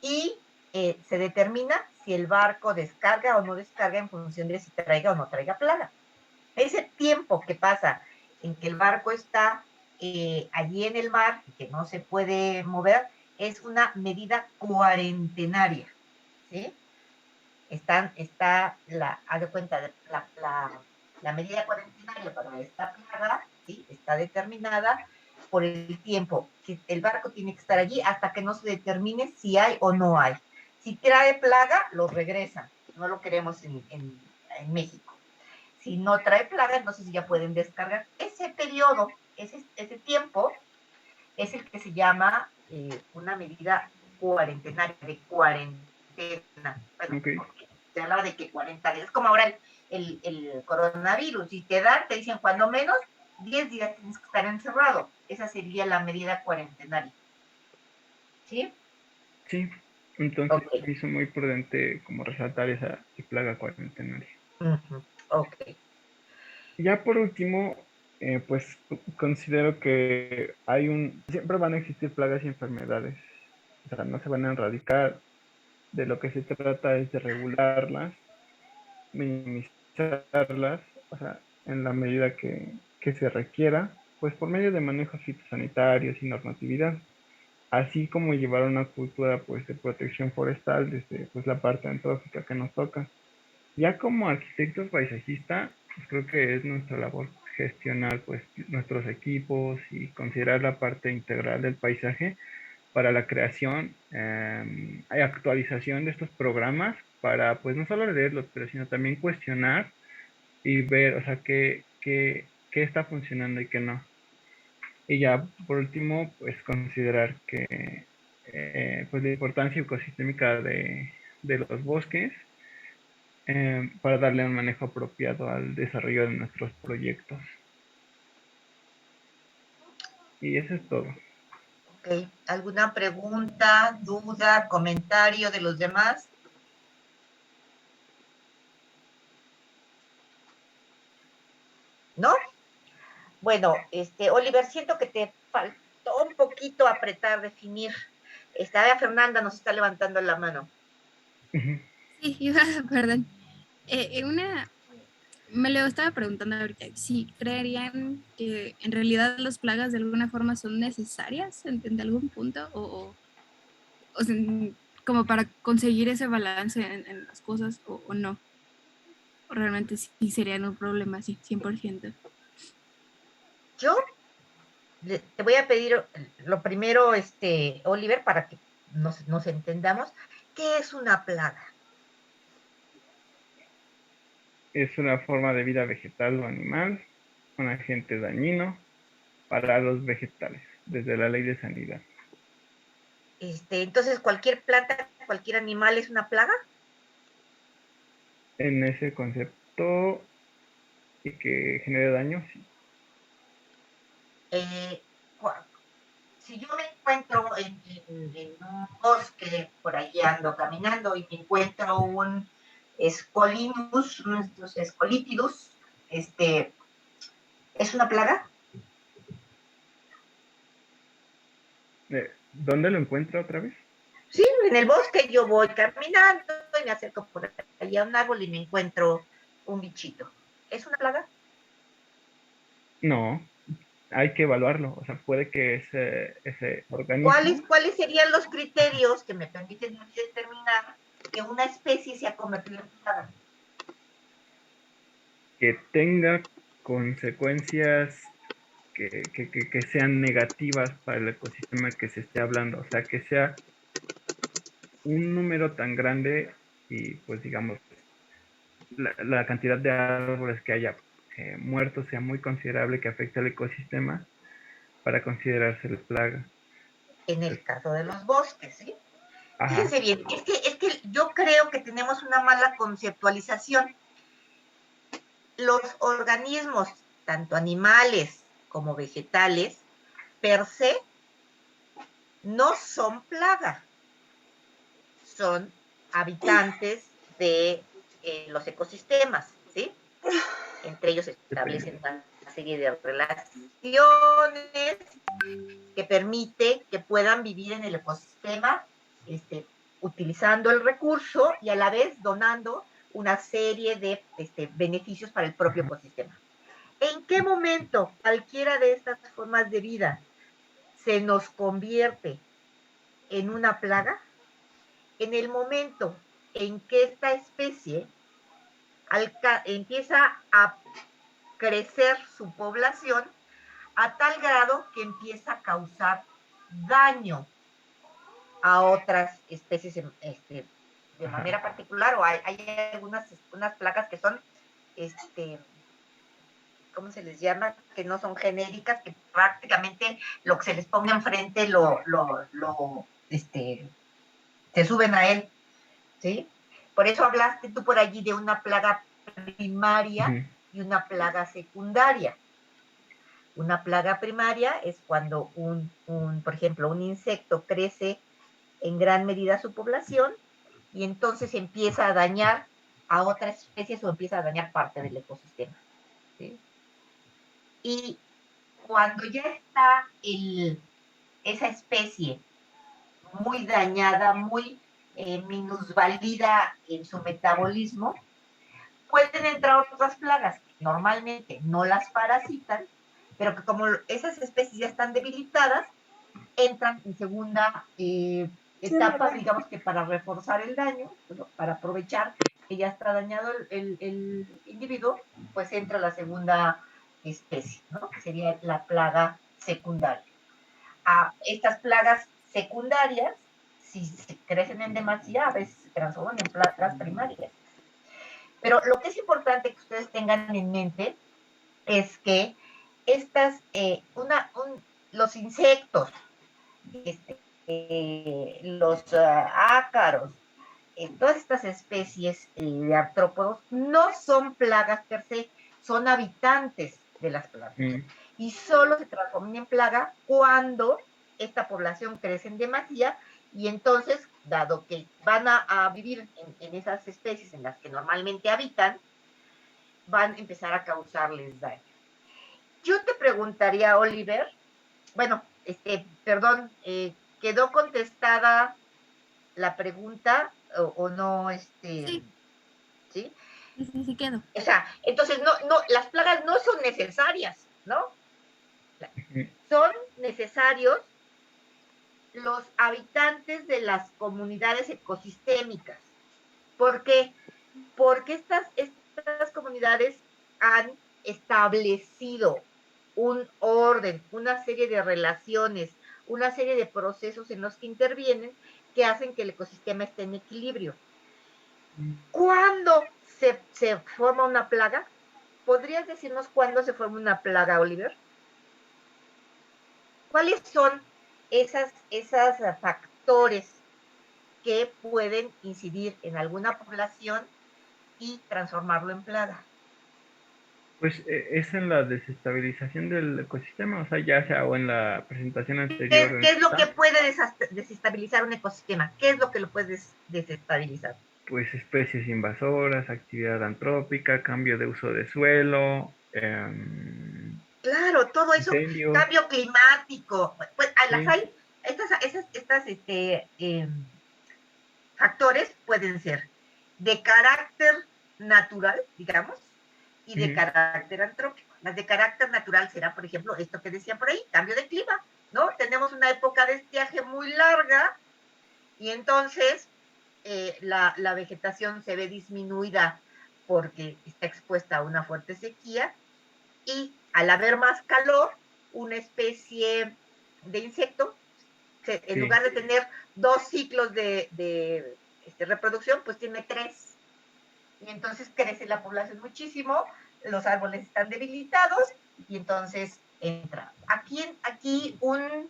y se determina si el barco descarga o no descarga en función de si traiga o no traiga plaga. Ese tiempo que pasa en que el barco está allí en el mar y que no se puede mover, es una medida cuarentenaria, ¿sí? Haz de cuenta, la medida cuarentenaria para esta plaga, ¿sí? Está determinada por el tiempo que el barco tiene que estar allí hasta que no se determine si hay o no hay. Si trae plaga, lo regresan. No lo queremos en México. Si no trae plaga, entonces ya pueden descargar. Ese periodo, ese tiempo, es el que se llama una medida cuarentenaria, de cuarentena. Bueno, okay. Se habla de que 40 días, es como ahora el coronavirus, si te dan, te dicen cuando menos 10 días tienes que estar encerrado. Esa sería la medida cuarentenaria. ¿Sí? Sí, entonces okay. Hizo muy prudente como resaltar esa plaga cuarentenaria. Ok. Ya por último, pues considero que siempre van a existir plagas y enfermedades. O sea, no se van a erradicar. De lo que se trata es de regularlas, minimizarlas, o sea, en la medida que se requiera, pues por medio de manejos fitosanitarios y normatividad, así como llevar una cultura pues de protección forestal desde pues la parte antrópica que nos toca. Ya como arquitectos paisajistas, pues creo que es nuestra labor gestionar pues nuestros equipos y considerar la parte integral del paisaje para la creación y actualización de estos programas para pues no solo leerlos, pero sino también cuestionar y ver, o sea, qué está funcionando y qué no. Y ya por último, pues considerar que pues la importancia ecosistémica de los bosques para darle un manejo apropiado al desarrollo de nuestros proyectos. Y eso es todo. Ok, ¿alguna pregunta, duda, comentario de los demás? ¿No? Bueno, Oliver, siento que te faltó un poquito apretar, definir. Fernanda nos está levantando la mano. Sí, perdón. Me lo estaba preguntando ahorita, si creerían que en realidad las plagas de alguna forma son necesarias en algún punto o sea, como para conseguir ese balance en las cosas o no. O realmente sí serían un problema, sí, 100%. Yo te voy a pedir lo primero, Oliver, para que nos entendamos, ¿qué es una plaga? Es una forma de vida vegetal o animal, un agente dañino para los vegetales, desde la ley de sanidad. Entonces, ¿cualquier planta, cualquier animal es una plaga? En ese concepto y que genere daño, sí. Si yo me encuentro en un bosque, por ahí ando caminando y me encuentro un Scolinus, uno de estos Scolipidus, ¿es una plaga? ¿Dónde lo encuentra otra vez? Sí, en el bosque yo voy caminando y me acerco por ahí a un árbol y me encuentro un bichito. ¿Es una plaga? No, hay que evaluarlo. O sea, puede que ese organismo ¿Cuáles serían los criterios que me permiten determinar que una especie se ha convertido en plaga? que tenga consecuencias que sean negativas para el ecosistema que se esté hablando. O sea, que sea un número tan grande y pues digamos, la cantidad de árboles que haya muertos sea muy considerable que afecte al ecosistema para considerarse la plaga. En el caso de los bosques, ¿sí? Ajá. Fíjense bien, es que yo creo que tenemos una mala conceptualización. Los organismos, tanto animales como vegetales, per se, no son plaga, son habitantes de los ecosistemas, ¿sí? Entre ellos se establecen una serie de relaciones que permite que puedan vivir en el ecosistema, utilizando el recurso y a la vez donando una serie de beneficios para el propio ecosistema. ¿En qué momento cualquiera de estas formas de vida se nos convierte en una plaga? En el momento en que esta especie empieza a crecer su población a tal grado que empieza a causar daño a otras especies de manera particular, o hay algunas unas plagas que son, ¿cómo se les llama? Que no son genéricas, que prácticamente lo que se les ponga enfrente se suben a él, ¿sí? Por eso hablaste tú por allí de una plaga primaria y una plaga secundaria. Una plaga primaria es cuando por ejemplo, un insecto crece en gran medida su población y entonces empieza a dañar a otras especies o empieza a dañar parte del ecosistema, ¿sí? Y cuando ya está esa especie muy dañada, muy minusvalida en su metabolismo, pueden entrar otras plagas que normalmente no las parasitan, pero que como esas especies ya están debilitadas, entran en segunda etapa, digamos que para reforzar el daño, bueno, para aprovechar que ya está dañado el individuo, pues entra la segunda especie, ¿no? Que sería la plaga secundaria. Estas plagas secundarias, si se crecen en demasía, a veces se transforman en plagas primarias. Pero lo que es importante que ustedes tengan en mente es que los insectos, los ácaros, todas estas especies de artrópodos no son plagas per se, son habitantes de las plantas. Y solo se transforman en plaga cuando esta población crece en demasía y entonces, dado que van a vivir en esas especies en las que normalmente habitan, van a empezar a causarles daño. Yo te preguntaría, Oliver, bueno, perdón, quedó contestada la pregunta o no, Sí, ¿sí? sí quedo. O sea, entonces las plagas no son necesarias, ¿no? Son necesarios los habitantes de las comunidades ecosistémicas. ¿Por qué? Porque estas comunidades han establecido un orden, una serie de relaciones, una serie de procesos en los que intervienen que hacen que el ecosistema esté en equilibrio. ¿Cuándo se forma una plaga? ¿Podrías decirnos cuándo se forma una plaga, Oliver? ¿Cuáles son esos factores que pueden incidir en alguna población y transformarlo en plaga? Pues es en la desestabilización del ecosistema, o sea, ya sea o en la presentación anterior. ¿Qué es lo que puede desestabilizar un ecosistema? ¿Qué es lo que lo puede desestabilizar? Pues especies invasoras, actividad antrópica, cambio de uso de suelo, claro, todo eso, incendios. Cambio climático, pues las Sí. hay, factores pueden ser de carácter natural, digamos, y de carácter antrópico. Las de carácter natural será, por ejemplo, esto que decían por ahí, cambio de clima, ¿no? Tenemos una época de estiaje muy larga y entonces la vegetación se ve disminuida porque está expuesta a una fuerte sequía y al haber más calor, una especie de insecto, en lugar de tener 2 ciclos de reproducción, pues tiene 3. Y entonces crece la población muchísimo, los árboles están debilitados y entonces entra. Aquí un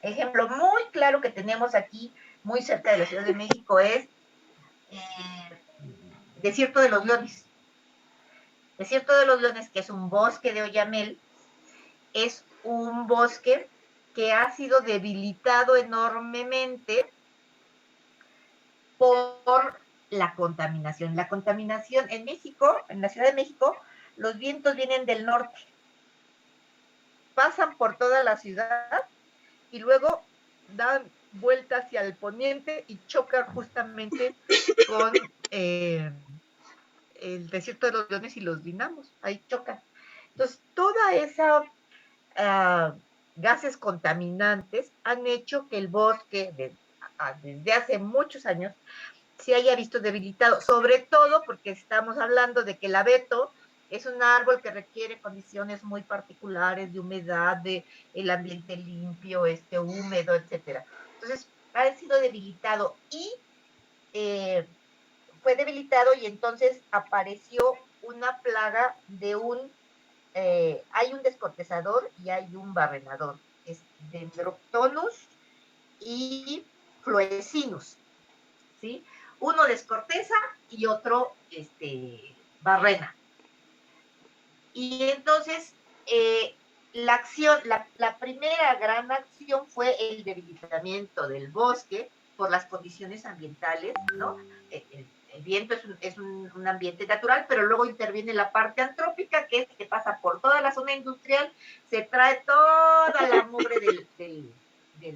ejemplo muy claro que tenemos aquí, muy cerca de la Ciudad de México, es Desierto de los Leones. Desierto de los Leones, que es un bosque de oyamel, es un bosque que ha sido debilitado enormemente por la contaminación. La contaminación en México, en la Ciudad de México, los vientos vienen del norte, pasan por toda la ciudad y luego dan vuelta hacia el poniente y chocan justamente con el Desierto de los Leones y los Dinamos, ahí chocan. Entonces, toda esa gases contaminantes han hecho que el bosque desde hace muchos años se haya visto debilitado, sobre todo porque estamos hablando de que el abeto es un árbol que requiere condiciones muy particulares de humedad, de el ambiente limpio, húmedo, etcétera. Entonces, ha sido debilitado y fue debilitado y entonces apareció una plaga de hay un descortezador y hay un barrenador, es Dendroctonus y Floecinus, ¿sí? Uno descorteza y otro barrena. Y entonces, la primera gran acción fue el debilitamiento del bosque por las condiciones ambientales, ¿no? El viento es un ambiente natural, pero luego interviene la parte antrópica, que es que pasa por toda la zona industrial, se trae toda la mugre de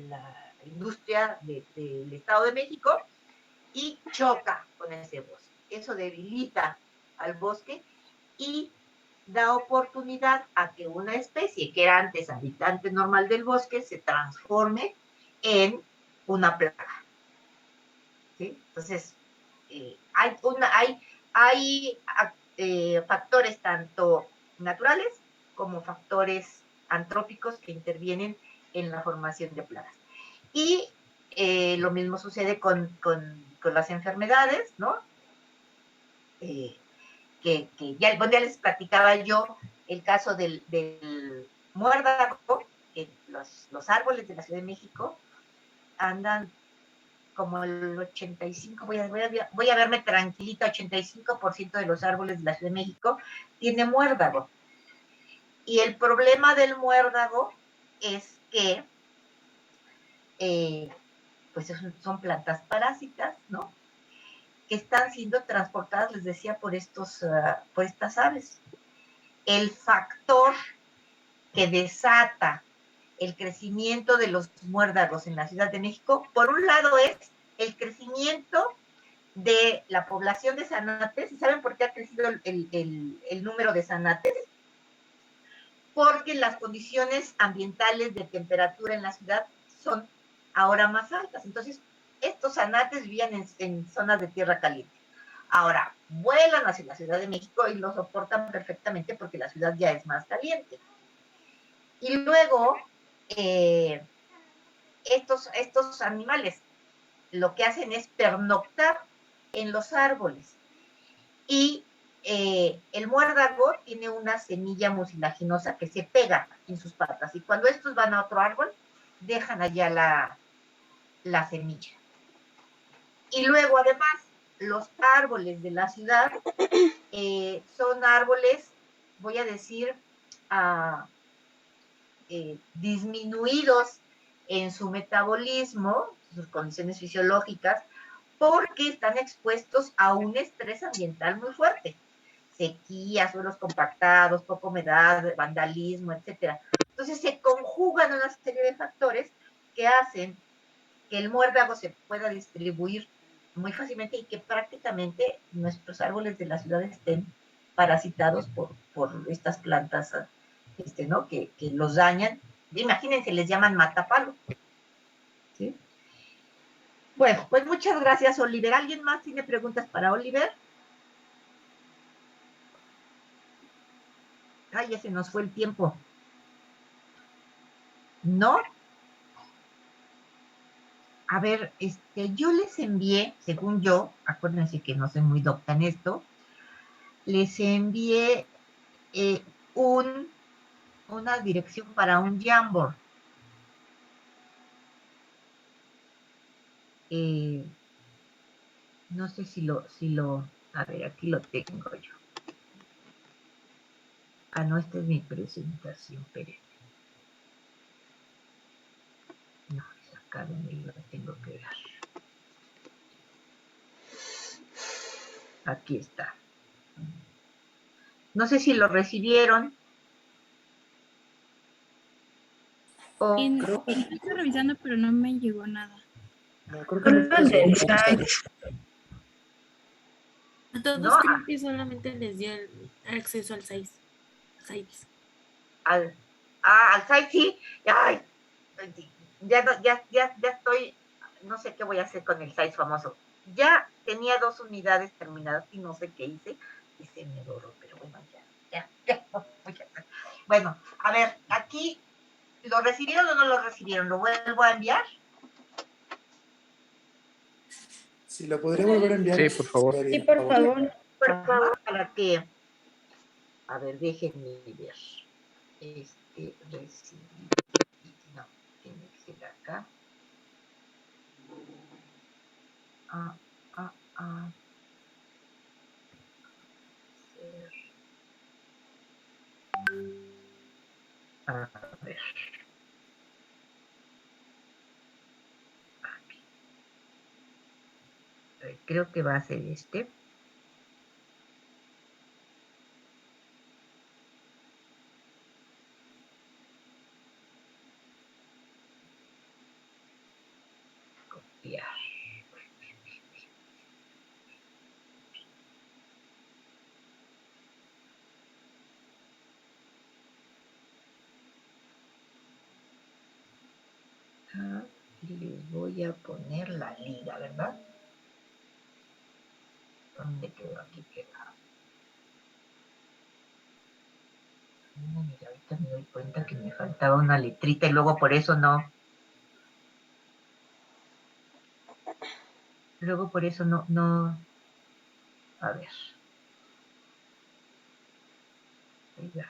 la industria del Estado de México y choca con ese bosque. Eso debilita al bosque y da oportunidad a que una especie que era antes habitante normal del bosque se transforme en una plaga. ¿Sí? Entonces, hay factores tanto naturales como factores antrópicos que intervienen en la formación de plagas. Y lo mismo sucede con las enfermedades, ¿no? Que ya les platicaba yo el caso del muérdago, que los árboles de la Ciudad de México andan como el 85, voy a verme tranquilita, 85% de los árboles de la Ciudad de México tiene muérdago. Y el problema del muérdago es que pues son plantas parásitas, ¿no? Que están siendo transportadas, les decía, por estas aves. El factor que desata el crecimiento de los muérdagos en la Ciudad de México, por un lado es el crecimiento de la población de zanates. ¿Y saben por qué ha crecido el número de zanates? Porque las condiciones ambientales de temperatura en la ciudad son ahora más altas. Entonces, estos zanates vivían en zonas de tierra caliente. Ahora, vuelan hacia la Ciudad de México y lo soportan perfectamente porque la ciudad ya es más caliente. Y luego, estos animales lo que hacen es pernoctar en los árboles. Y el muérdago tiene una semilla mucilaginosa que se pega en sus patas. Y cuando estos van a otro árbol, dejan allá la semilla. Y luego, además, los árboles de la ciudad son árboles, voy a decir, disminuidos en su metabolismo, sus condiciones fisiológicas, porque están expuestos a un estrés ambiental muy fuerte. Sequía, suelos compactados, poca humedad, vandalismo, etc. Entonces se conjugan una serie de factores que hacen que el muérdago se pueda distribuir muy fácilmente y que prácticamente nuestros árboles de la ciudad estén parasitados por estas plantas, ¿no? que los dañan. Imagínense, les llaman matapalo. ¿Sí? Bueno, pues muchas gracias, Oliver. ¿Alguien más tiene preguntas para Oliver? Ay, ya se nos fue el tiempo. ¿No? A ver, yo les envié, según yo, acuérdense que no soy muy docta en esto, les envié una dirección para un Jamboard. No sé si lo, a ver, aquí lo tengo yo. Ah, no, esta es mi presentación, espérenme. No, es acá donde lo tengo que dar. Aquí está. No sé si lo recibieron. Estoy revisando, pero no me llegó nada. A todos No, creo que solamente les dio el acceso al SAIS. al site sí. Ay, ya estoy, no sé qué voy a hacer con el site famoso. Ya tenía 2 unidades terminadas y no sé qué hice y se me doró, pero bueno, ya no voy a hacer. Bueno, a ver, aquí, ¿lo recibieron o no lo recibieron? ¿Lo vuelvo a enviar? Si lo podría volver a enviar. Sí, por favor. Sí, por favor. Por favor, para que, a ver, déjenme ver. Recibir, no, tiene que ser acá. A ver. Creo que va a ser este. Copiar. Y les voy a poner la liga, ¿verdad? ¿Dónde quedó? Aquí quedó. Mira, ahorita me doy cuenta que me faltaba una letrita y luego por eso no. Luego por eso no. A ver. Ahí va.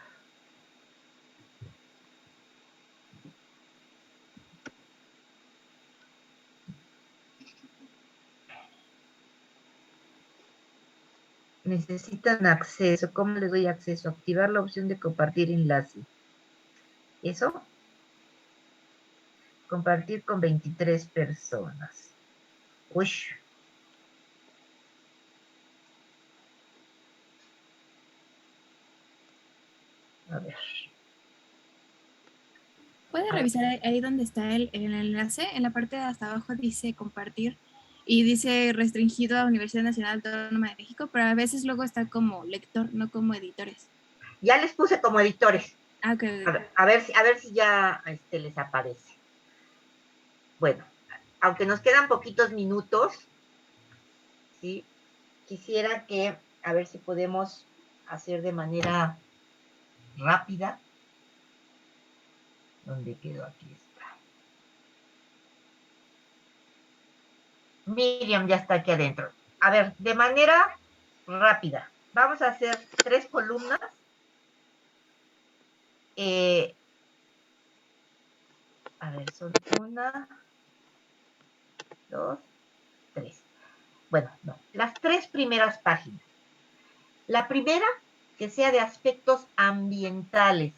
Necesitan acceso. ¿Cómo les doy acceso? Activar la opción de compartir enlace. ¿Eso? Compartir con 23 personas. Uy. A ver. ¿Puede revisar ahí donde está el enlace? En la parte de hasta abajo dice compartir. y dice restringido a Universidad Nacional Autónoma de México, pero a veces luego está como lector, no como editores. Ya les puse como editores. Ah, ok. A ver si ya les aparece. Bueno, aunque nos quedan poquitos minutos, ¿sí? Quisiera que, a ver si podemos hacer de manera rápida. ¿Dónde quedó? Aquí está. Miriam ya está aquí adentro. A ver, de manera rápida. Vamos a hacer 3 columnas. A ver, son 1, 2, 3. Bueno, no, las 3 primeras páginas. La primera, que sea de aspectos ambientales.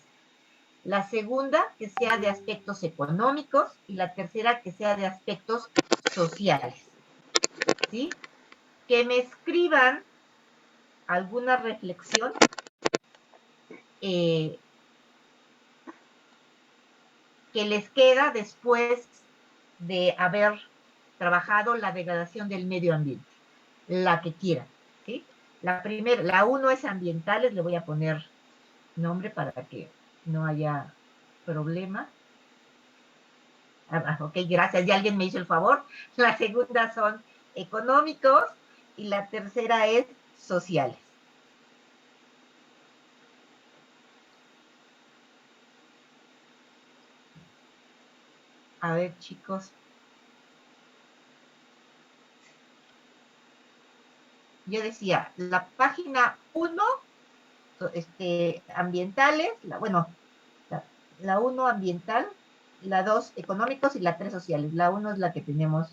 La segunda, que sea de aspectos económicos. Y la tercera, que sea de aspectos sociales. ¿Sí? Que me escriban alguna reflexión que les queda después de haber trabajado la degradación del medio ambiente. La que quieran. ¿Sí? La 1 es ambientales, le voy a poner nombre para que no haya problema. Ok, gracias, ya alguien me hizo el favor. La segunda son económicos y la tercera es sociales. A ver, chicos. Yo decía, la página 1, ambientales, la 1 ambiental, la 2 económicos y la 3 sociales. La 1 es la que tenemos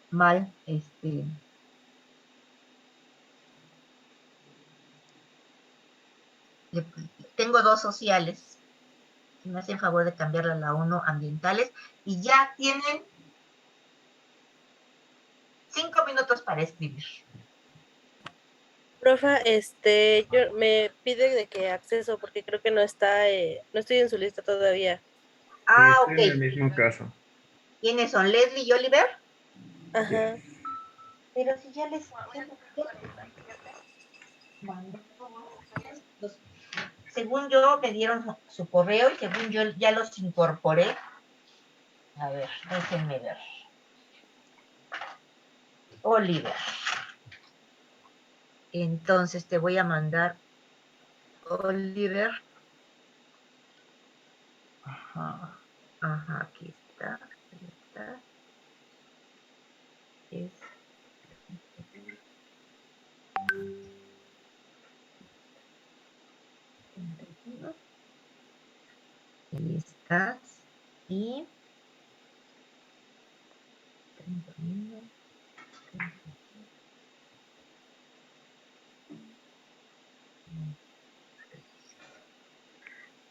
mal, tengo 2 sociales. Si me hacen favor de cambiarla a la 1 ambientales. Y ya tienen 5 minutos para escribir. Profa, yo me pide de que acceso porque creo que no está, no estoy en su lista todavía. Ah, estoy ok. en el mismo caso. ¿Quiénes son? ¿Leslie y Oliver? Ajá. Pero si ya les... Según yo, me dieron su correo y según yo ya los incorporé. A ver, déjenme ver. Oliver. Entonces te voy a mandar Oliver. Ajá, aquí está. Ahí estás. Y 31.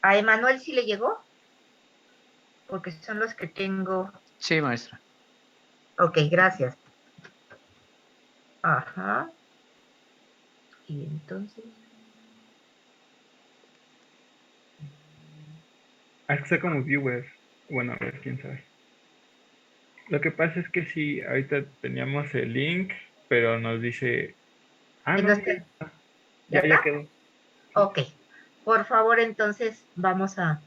¿A Emanuel sí le llegó? Porque son los que tengo. Sí, maestra. Ok, gracias. Ajá. Y entonces... Está como viewer. Bueno, a ver, quién sabe. Lo que pasa es que sí, ahorita teníamos el link, pero nos dice... Ah, no, ya quedó. Ok. Por favor, entonces vamos a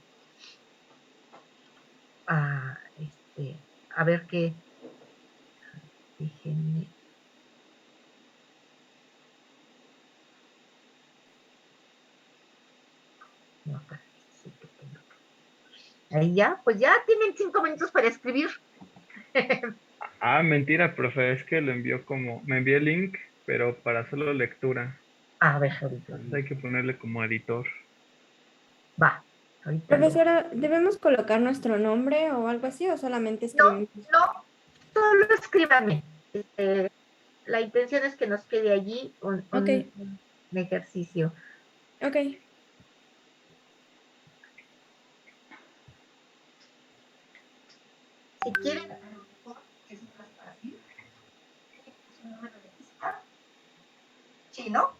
ver qué. Déjenme. No, acá sí que tengo. Ahí ya, pues ya tienen 5 minutos para escribir. Ah, mentira, profe, es que lo envió como... Me envió el link, pero para solo lectura. A ver, ahorita. Entonces hay que ponerle como editor. Va. Profesora, ¿debemos colocar nuestro nombre o algo así o solamente escribimos? No, solo escríbanme. La intención es que nos quede allí un ejercicio. Ok. Si quieren, a lo mejor es más fácil. Su número de lista. Sí, ¿no?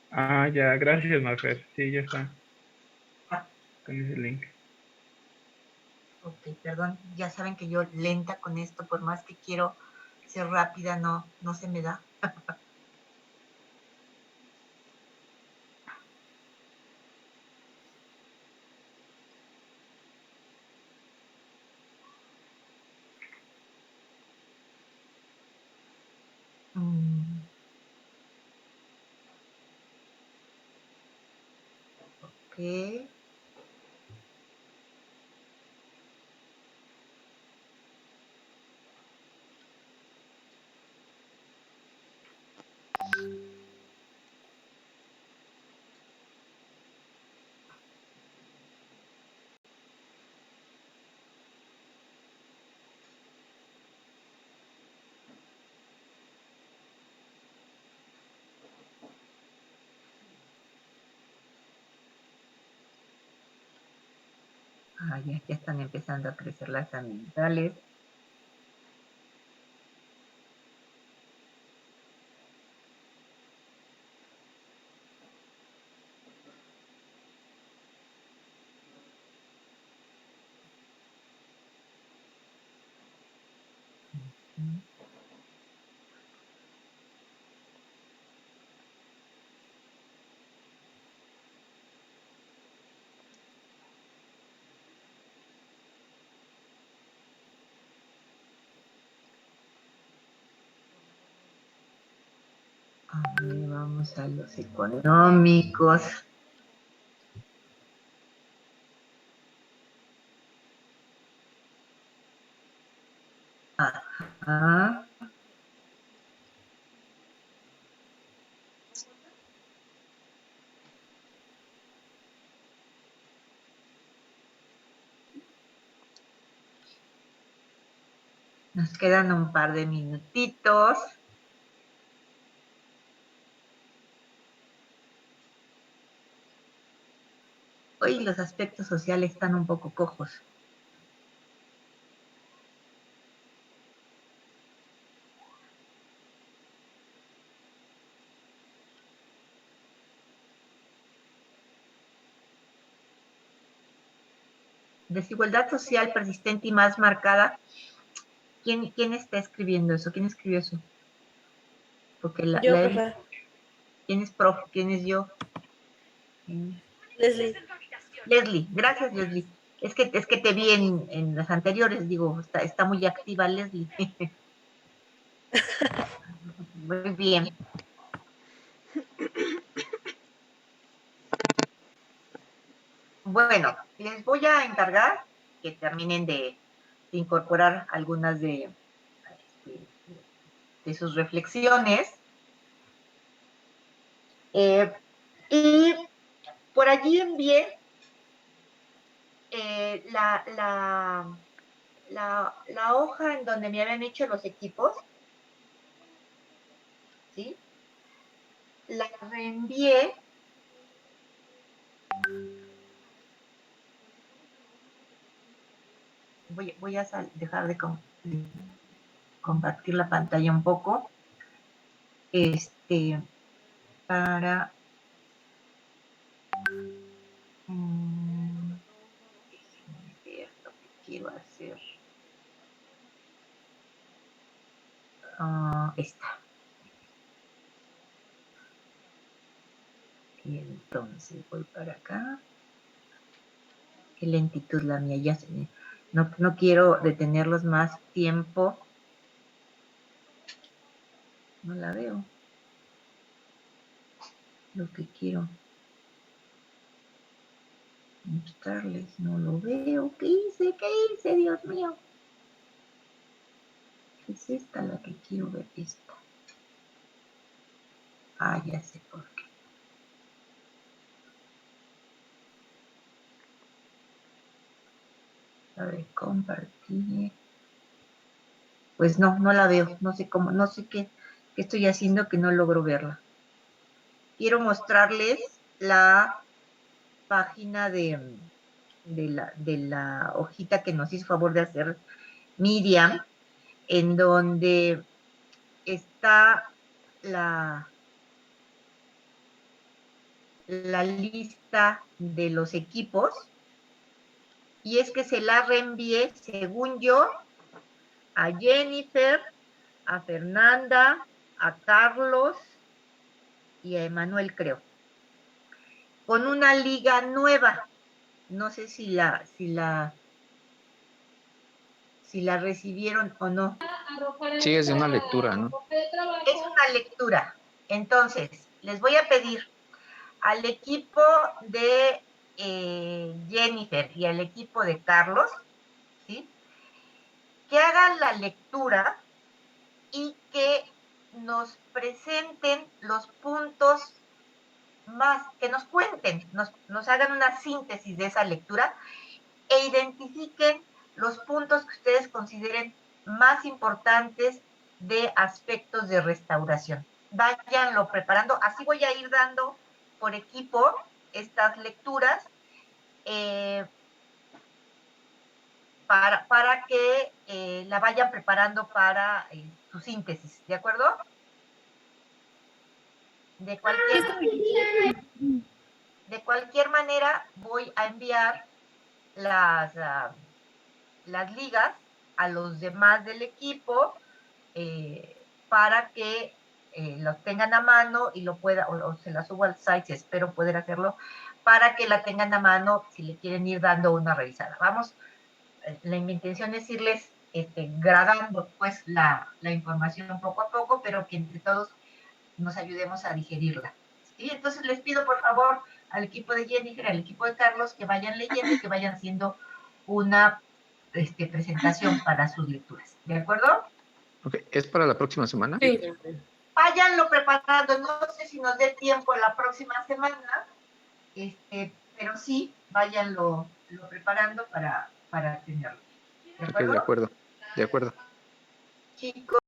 Ah, ya, gracias, Mafer. Sí, ya está. Con ese link. Ok, perdón, ya saben que yo lenta con esto, por más que quiero ser rápida, no se me da. Ok. Ya están empezando a crecer las amigdales. Vamos a los económicos. Ajá. Nos quedan un par de minutitos. Hoy los aspectos sociales están un poco cojos. Desigualdad social persistente y más marcada. ¿Quién está escribiendo eso? ¿Quién escribió eso? Porque Yo, profe. ¿Quién es prof? ¿Quién es yo? Leslie. Leslie, gracias Leslie. Es que te vi en las anteriores, digo, está muy activa Leslie. Muy bien. Bueno, les voy a encargar que terminen de incorporar algunas de sus reflexiones. Y por allí envié la hoja en donde me habían hecho los equipos, ¿sí? La reenvié. Voy a dejar de compartir la pantalla un poco. Para... déjenme ver lo que quiero hacer. Esta. Y entonces voy para acá. Qué lentitud la mía, ya se me... No quiero detenerlos más tiempo. No la veo. Lo que quiero mostrarles, no lo veo. ¿Qué hice? Dios mío? Es esta la que quiero ver, esta. Ya sé por qué. A ver, compartir. Pues no la veo. No sé cómo, no sé qué estoy haciendo que no logro verla. Quiero mostrarles la página de la hojita que nos hizo favor de hacer Miriam, en donde está la lista de los equipos, y es que se la reenvié, según yo, a Jennifer, a Fernanda, a Carlos y a Emanuel, creo, con una liga nueva. No sé si la recibieron o no. Sí, es de una lectura, ¿no? Es una lectura. Entonces, les voy a pedir al equipo de Jennifer y al equipo de Carlos, ¿sí?, que hagan la lectura y que nos presenten los puntos más, que nos cuenten, nos hagan una síntesis de esa lectura e identifiquen los puntos que ustedes consideren más importantes de aspectos de restauración. Váyanlo preparando, así voy a ir dando por equipo estas lecturas para que la vayan preparando para su síntesis, ¿de acuerdo? De cualquier manera voy a enviar las ligas a los demás del equipo para que los tengan a mano y lo pueda, o se las subo al site, espero poder hacerlo, para que la tengan a mano si le quieren ir dando una revisada. Vamos, la intención es irles grabando pues la información poco a poco, pero que entre todos nos ayudemos a digerirla. ¿Sí? Entonces les pido por favor al equipo de Jennifer, al equipo de Carlos, que vayan leyendo y que vayan haciendo una presentación para sus lecturas. ¿De acuerdo? Okay. ¿Es para la próxima semana? Sí. Váyanlo preparando. No sé si nos dé tiempo la próxima semana, pero sí, váyanlo preparando para tenerlo. ¿De Ok, acuerdo? de acuerdo. De acuerdo. Chicos.